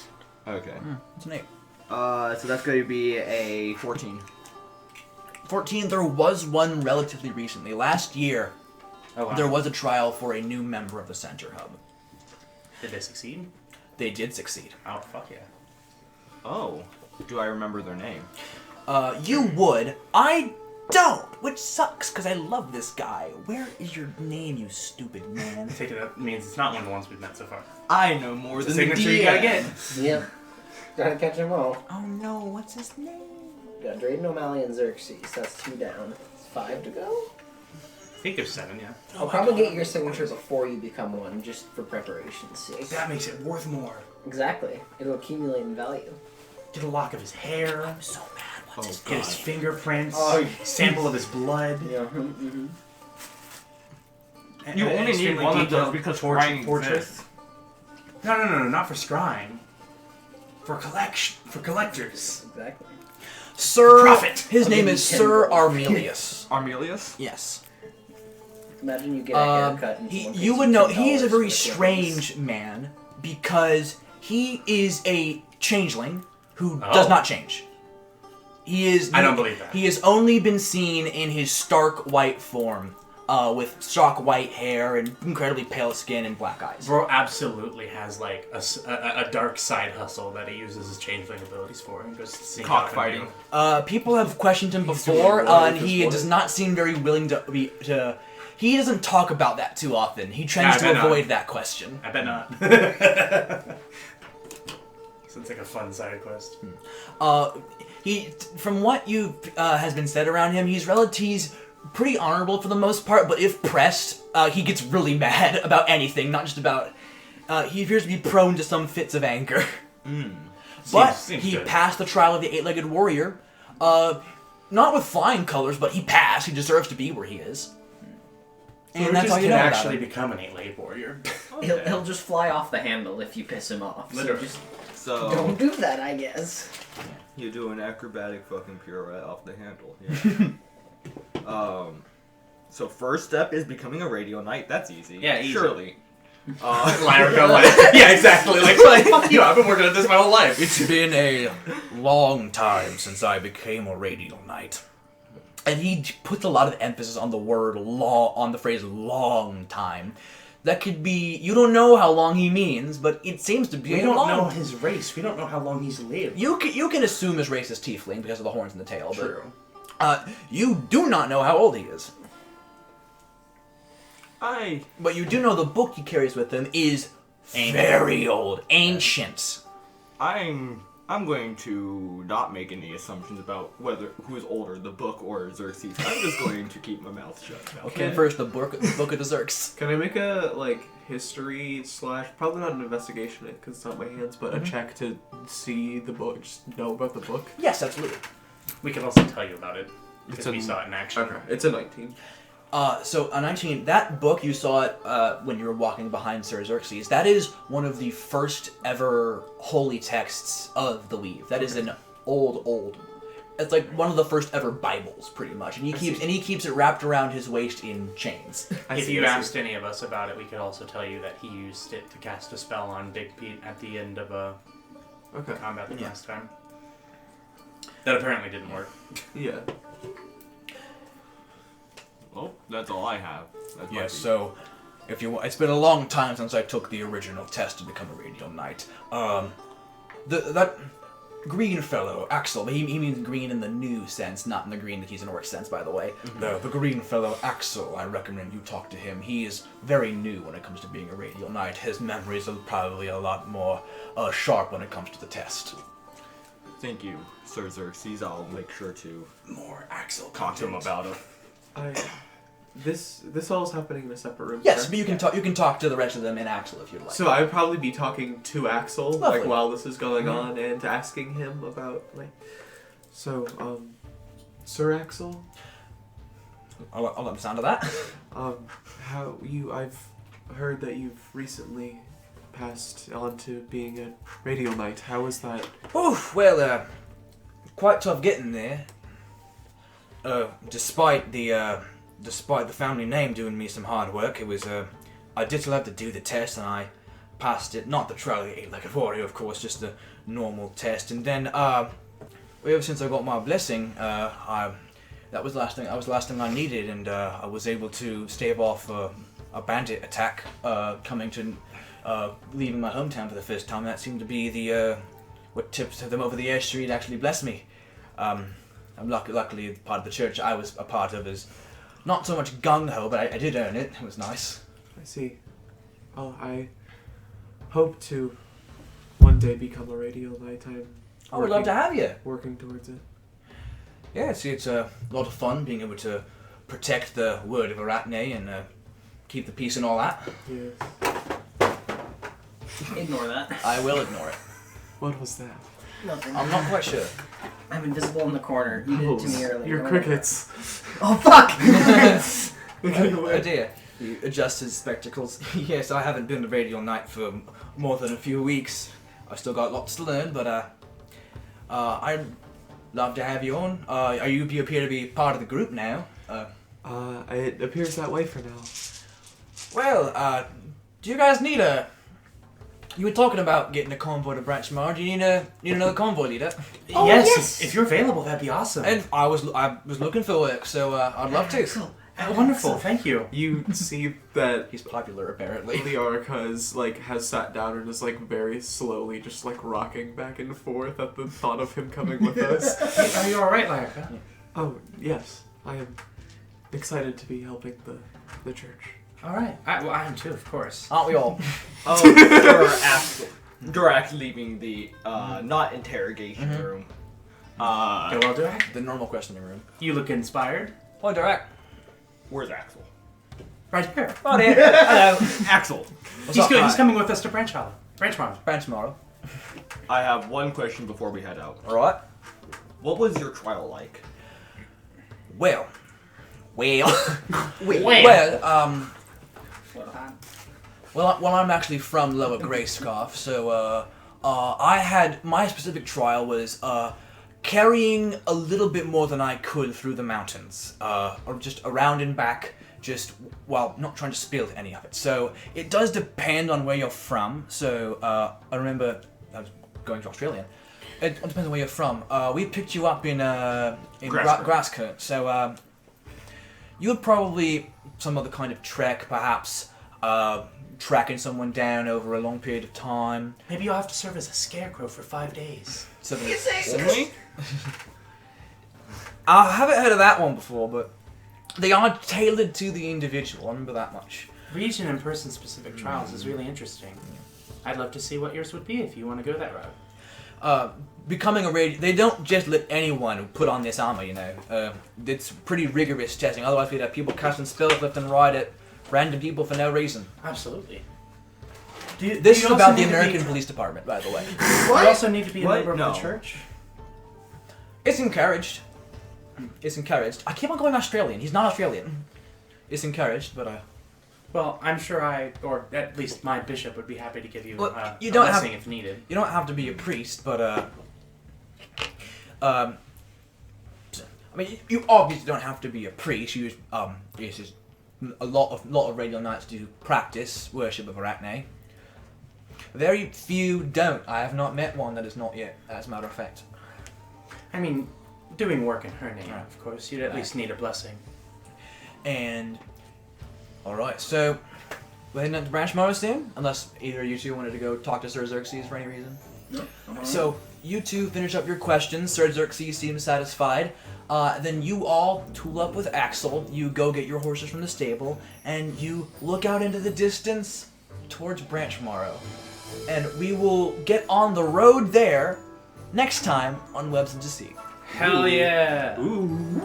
Speaker 6: Okay.
Speaker 2: It's an 8.
Speaker 6: So that's going to be a 14.
Speaker 2: 14, there was one relatively recently. Last year,
Speaker 3: Oh, wow.
Speaker 2: there was a trial for a new member of the Center Hub.
Speaker 3: Did they succeed?
Speaker 2: They did succeed.
Speaker 3: Oh, fuck yeah.
Speaker 6: Oh. Do I remember their name?
Speaker 2: You would. I don't, which sucks, because I love this guy. Where is your name, you stupid man?
Speaker 3: Take it up means it's not one of the ones we've met so far.
Speaker 6: I know more
Speaker 3: It's a
Speaker 6: than the
Speaker 3: signature you
Speaker 6: DM.
Speaker 3: gotta get.
Speaker 5: Yep. Gotta catch them all.
Speaker 2: Oh no, what's his name?
Speaker 5: Got Drayden O'Malley and Xerxes. That's 2 down. 5 to go?
Speaker 3: I think there's 7, yeah.
Speaker 5: I'll probably get your signature before you become one, just for preparation's sake.
Speaker 3: That makes it worth more.
Speaker 5: Exactly. It'll accumulate in value.
Speaker 3: Get a lock of his hair.
Speaker 2: I'm so mad. What's his
Speaker 3: Get his fingerprints.
Speaker 5: Oh,
Speaker 3: sample of his blood.
Speaker 5: Yeah. Mm-hmm.
Speaker 3: And-
Speaker 6: You
Speaker 3: and
Speaker 6: only need
Speaker 3: extremely
Speaker 6: one of those
Speaker 3: detailed
Speaker 6: because
Speaker 3: portrait.
Speaker 6: scrying exists.
Speaker 3: No, not for scrying. For collectors.
Speaker 5: Exactly.
Speaker 2: Sir.
Speaker 3: Prophet.
Speaker 2: His name
Speaker 5: Okay,
Speaker 2: is
Speaker 5: Ken.
Speaker 2: Sir Armelius.
Speaker 6: Armelius?
Speaker 2: Yes.
Speaker 5: Imagine you get a haircut and someone
Speaker 2: You
Speaker 5: pays
Speaker 2: would know he is a
Speaker 5: $10
Speaker 2: very
Speaker 5: for
Speaker 2: strange man because he is a changeling who does not change. He is.
Speaker 3: I don't believe that.
Speaker 2: He has only been seen in his stark white form, with stark white hair and incredibly pale skin and black eyes.
Speaker 3: Bro absolutely has like a dark side hustle that he uses his changeling abilities for and goes to sneak off and
Speaker 6: Cockfighting.
Speaker 3: do.
Speaker 2: People have questioned him
Speaker 3: He's
Speaker 2: before,
Speaker 3: doing well
Speaker 2: and
Speaker 3: with
Speaker 2: he
Speaker 3: this
Speaker 2: does
Speaker 3: one.
Speaker 2: not seem very willing to. He doesn't talk about that too often. He tends
Speaker 3: I
Speaker 2: to
Speaker 3: bet not.
Speaker 2: avoid that question.
Speaker 3: I bet not. Sounds like a fun side quest.
Speaker 2: From what you has been said around him, he's pretty honorable for the most part. But if pressed, he gets really mad about anything, not just about. He appears to be prone to some fits of anger. But
Speaker 3: Seems
Speaker 2: he
Speaker 3: good.
Speaker 2: passed the trial of the eight-legged warrior. not with flying colors, but he passed. He deserves to be where he is. And
Speaker 3: Or
Speaker 2: that's
Speaker 3: just
Speaker 2: all you
Speaker 3: can
Speaker 2: know about
Speaker 3: actually
Speaker 2: him.
Speaker 3: become an 8-late warrior.
Speaker 5: He'll just fly off the handle if you piss him off. So
Speaker 3: Literally.
Speaker 5: just
Speaker 6: So
Speaker 5: don't do that, I guess.
Speaker 6: you do an acrobatic fucking pirouette off the handle. Yeah. So first step is becoming a radio knight. That's easy.
Speaker 3: Yeah, easy.
Speaker 6: Surely.
Speaker 3: Lyrica, like, yeah, exactly. Like, fuck you, I've been working at this my whole life.
Speaker 7: It's been a long time since I became a radial knight.
Speaker 2: And he puts a lot of emphasis on the word on the phrase long time. That could be, you don't know how long he means, but it seems to be
Speaker 3: We
Speaker 2: a
Speaker 3: don't
Speaker 2: long.
Speaker 3: know his race. We don't know how long he's lived.
Speaker 2: You can assume his race is tiefling because of the horns and the tail.
Speaker 3: True.
Speaker 2: But, you do not know how old he is. But you do know the book he carries with him is very old, ancient.
Speaker 6: I'm going to not make any assumptions about who's older, the book or Xerxes. I'm just going to keep my mouth shut now.
Speaker 2: Okay, first the book of the Xerxes.
Speaker 1: Can I make a history / probably not an investigation because it's not my hands, but a check to see the book, just know about the book?
Speaker 2: Yes, absolutely.
Speaker 3: We can also tell you about it because
Speaker 1: It's
Speaker 3: we
Speaker 1: a-
Speaker 3: saw it in action.
Speaker 1: Okay, it's a 19.
Speaker 2: So a 19, that book you saw it when you were walking behind Sir Xerxes. That is one of the first ever holy texts of the Weave. That is an old. It's like one of the first ever Bibles, pretty much. And he keeps it wrapped around his waist in chains.
Speaker 3: If you asked any of us about it, we could also tell you that he used it to cast a spell on Big Pete at the end of a combat the last time. That apparently didn't work.
Speaker 1: Yeah.
Speaker 6: Well, that's all I have. That's my
Speaker 7: Yes,
Speaker 6: piece.
Speaker 7: so it's been a long time since I took the original test to become a radial knight. That green fellow, Axel, he means green in the new sense, not in the green that he's an orc sense, by the way. The green fellow, Axel, I recommend you talk to him. He is very new when it comes to being a radial knight. His memories are probably a lot more sharp when it comes to the test.
Speaker 6: Thank you, Sir Xerxes. I'll make sure to
Speaker 7: More Axel
Speaker 6: talk to him about it.
Speaker 1: This all is happening in a separate room.
Speaker 2: Yes,
Speaker 1: correct?
Speaker 2: but you can talk to the rest of them in Axel if you'd like.
Speaker 1: So I would probably be talking to Axel
Speaker 2: Lovely.
Speaker 1: while this is going on and asking him about Sir Axel,
Speaker 2: I'll let the sound of that.
Speaker 1: I've heard that you've recently passed on to being a radio knight. How was that?
Speaker 2: Oof, well, quite tough getting there. Despite the family name doing me some hard work, it was, I did still have to do the test, and I passed it. Not the trial like a warrior, of course, just the normal test. And then, ever since I got my blessing, that was the last thing I needed, and I was able to stave off a bandit attack coming to leaving my hometown for the first time. That seemed to be the what tipped them over the edge to actually bless me. I'm luckily part of the church I was a part of is not so much gung-ho, but I did earn it. It was nice.
Speaker 1: I see. Well, I hope to one day become a radio knight.
Speaker 2: I would love to have you.
Speaker 1: Working towards it.
Speaker 2: Yeah, see, it's a lot of fun being able to protect the word of Arachne and keep the peace and all that.
Speaker 1: Yes.
Speaker 5: Ignore that.
Speaker 2: I will ignore it.
Speaker 1: What was that?
Speaker 5: Nothing.
Speaker 2: I'm not quite sure.
Speaker 5: I'm invisible in the corner. You did it to me earlier.
Speaker 1: Your
Speaker 5: Don't worry.
Speaker 1: crickets.
Speaker 5: Oh fuck!
Speaker 2: Oh dear. He adjusts his spectacles. Yes, I haven't been a radial knight for more than a few weeks. I've still got lots to learn, but I'd love to have you on. You appear to be part of the group now.
Speaker 1: It appears that way for now.
Speaker 2: Well, do you guys need a... You were talking about getting a convoy to Branchmorrow. Do you need another convoy leader?
Speaker 5: Oh,
Speaker 3: yes,
Speaker 5: yes.
Speaker 3: If you're available, that'd be awesome.
Speaker 2: And I was looking for work, so I'd love to.
Speaker 5: Axel.
Speaker 3: Wonderful, thank you.
Speaker 1: You see that
Speaker 2: He's popular, apparently.
Speaker 1: Leorica has sat down and is very slowly just rocking back and forth at the thought of him coming with us.
Speaker 3: Are you alright, Lyrica?
Speaker 1: Oh, yes. I am excited to be helping the church.
Speaker 3: Alright. I am too, of course.
Speaker 2: Aren't we all?
Speaker 6: Oh, Durak leaving the not interrogation room.
Speaker 3: Go well, Durak.
Speaker 2: The normal questioning room.
Speaker 3: You look inspired.
Speaker 2: Oh, direct.
Speaker 6: Where's Axel?
Speaker 3: Right here.
Speaker 2: Oh, dear. Hello.
Speaker 6: Axel.
Speaker 3: He's good. He's coming with us to Branchmorrow.
Speaker 2: Branchmorrow.
Speaker 6: I have one question before we head out.
Speaker 2: Alright.
Speaker 6: What was your trial like?
Speaker 2: Well, well, I'm actually from Lower Grayscarf, so I had my specific trial was carrying a little bit more than I could through the mountains, or just around and back, just while not trying to spill any of it. So it does depend on where you're from. So I remember I was going to Australia. It depends on where you're from. We picked you up in Grasscourt, so you would probably some other kind of trek, perhaps. Tracking someone down over a long period of time.
Speaker 3: Maybe you'll have to serve as a scarecrow for 5 days.
Speaker 2: Only? I haven't heard of that one before, but they are tailored to the individual. I remember that much.
Speaker 3: Region and person-specific trials is really interesting. I'd love to see what yours would be if you want to go that route.
Speaker 2: Becoming a raid, they don't just let anyone put on this armor, you know. It's pretty rigorous testing. Otherwise, we'd have people casting spells left and right at random people for no reason.
Speaker 3: Absolutely.
Speaker 2: This is about the American Police Department, by the way.
Speaker 3: You also need to be a member of the church?
Speaker 2: It's encouraged. It's encouraged. I keep on going Australian. He's not Australian. It's encouraged, but
Speaker 3: Well, I'm sure or at least my bishop would be happy to give you, a
Speaker 2: you don't
Speaker 3: blessing if needed.
Speaker 2: You don't have to be a priest, but I mean, you obviously don't have to be a priest. You it's just a lot of radio knights do practice worship of Arachne. Very few don't. I have not met one that is not yet, as a matter of fact.
Speaker 3: I mean, doing work in her name, of course, you'd at least need a blessing.
Speaker 2: And alright, so we're heading up to Branchmorrow soon, unless either of you two wanted to go talk to Sir Xerxes for any reason. So you two finish up your questions. Sir Xerxes seems satisfied. Then you all tool up with Axel. You go get your horses from the stable, and you look out into the distance towards Branchmorrow. And we will get on the road there next time on Webs of Deceit.
Speaker 3: Hell yeah!
Speaker 9: Ooh.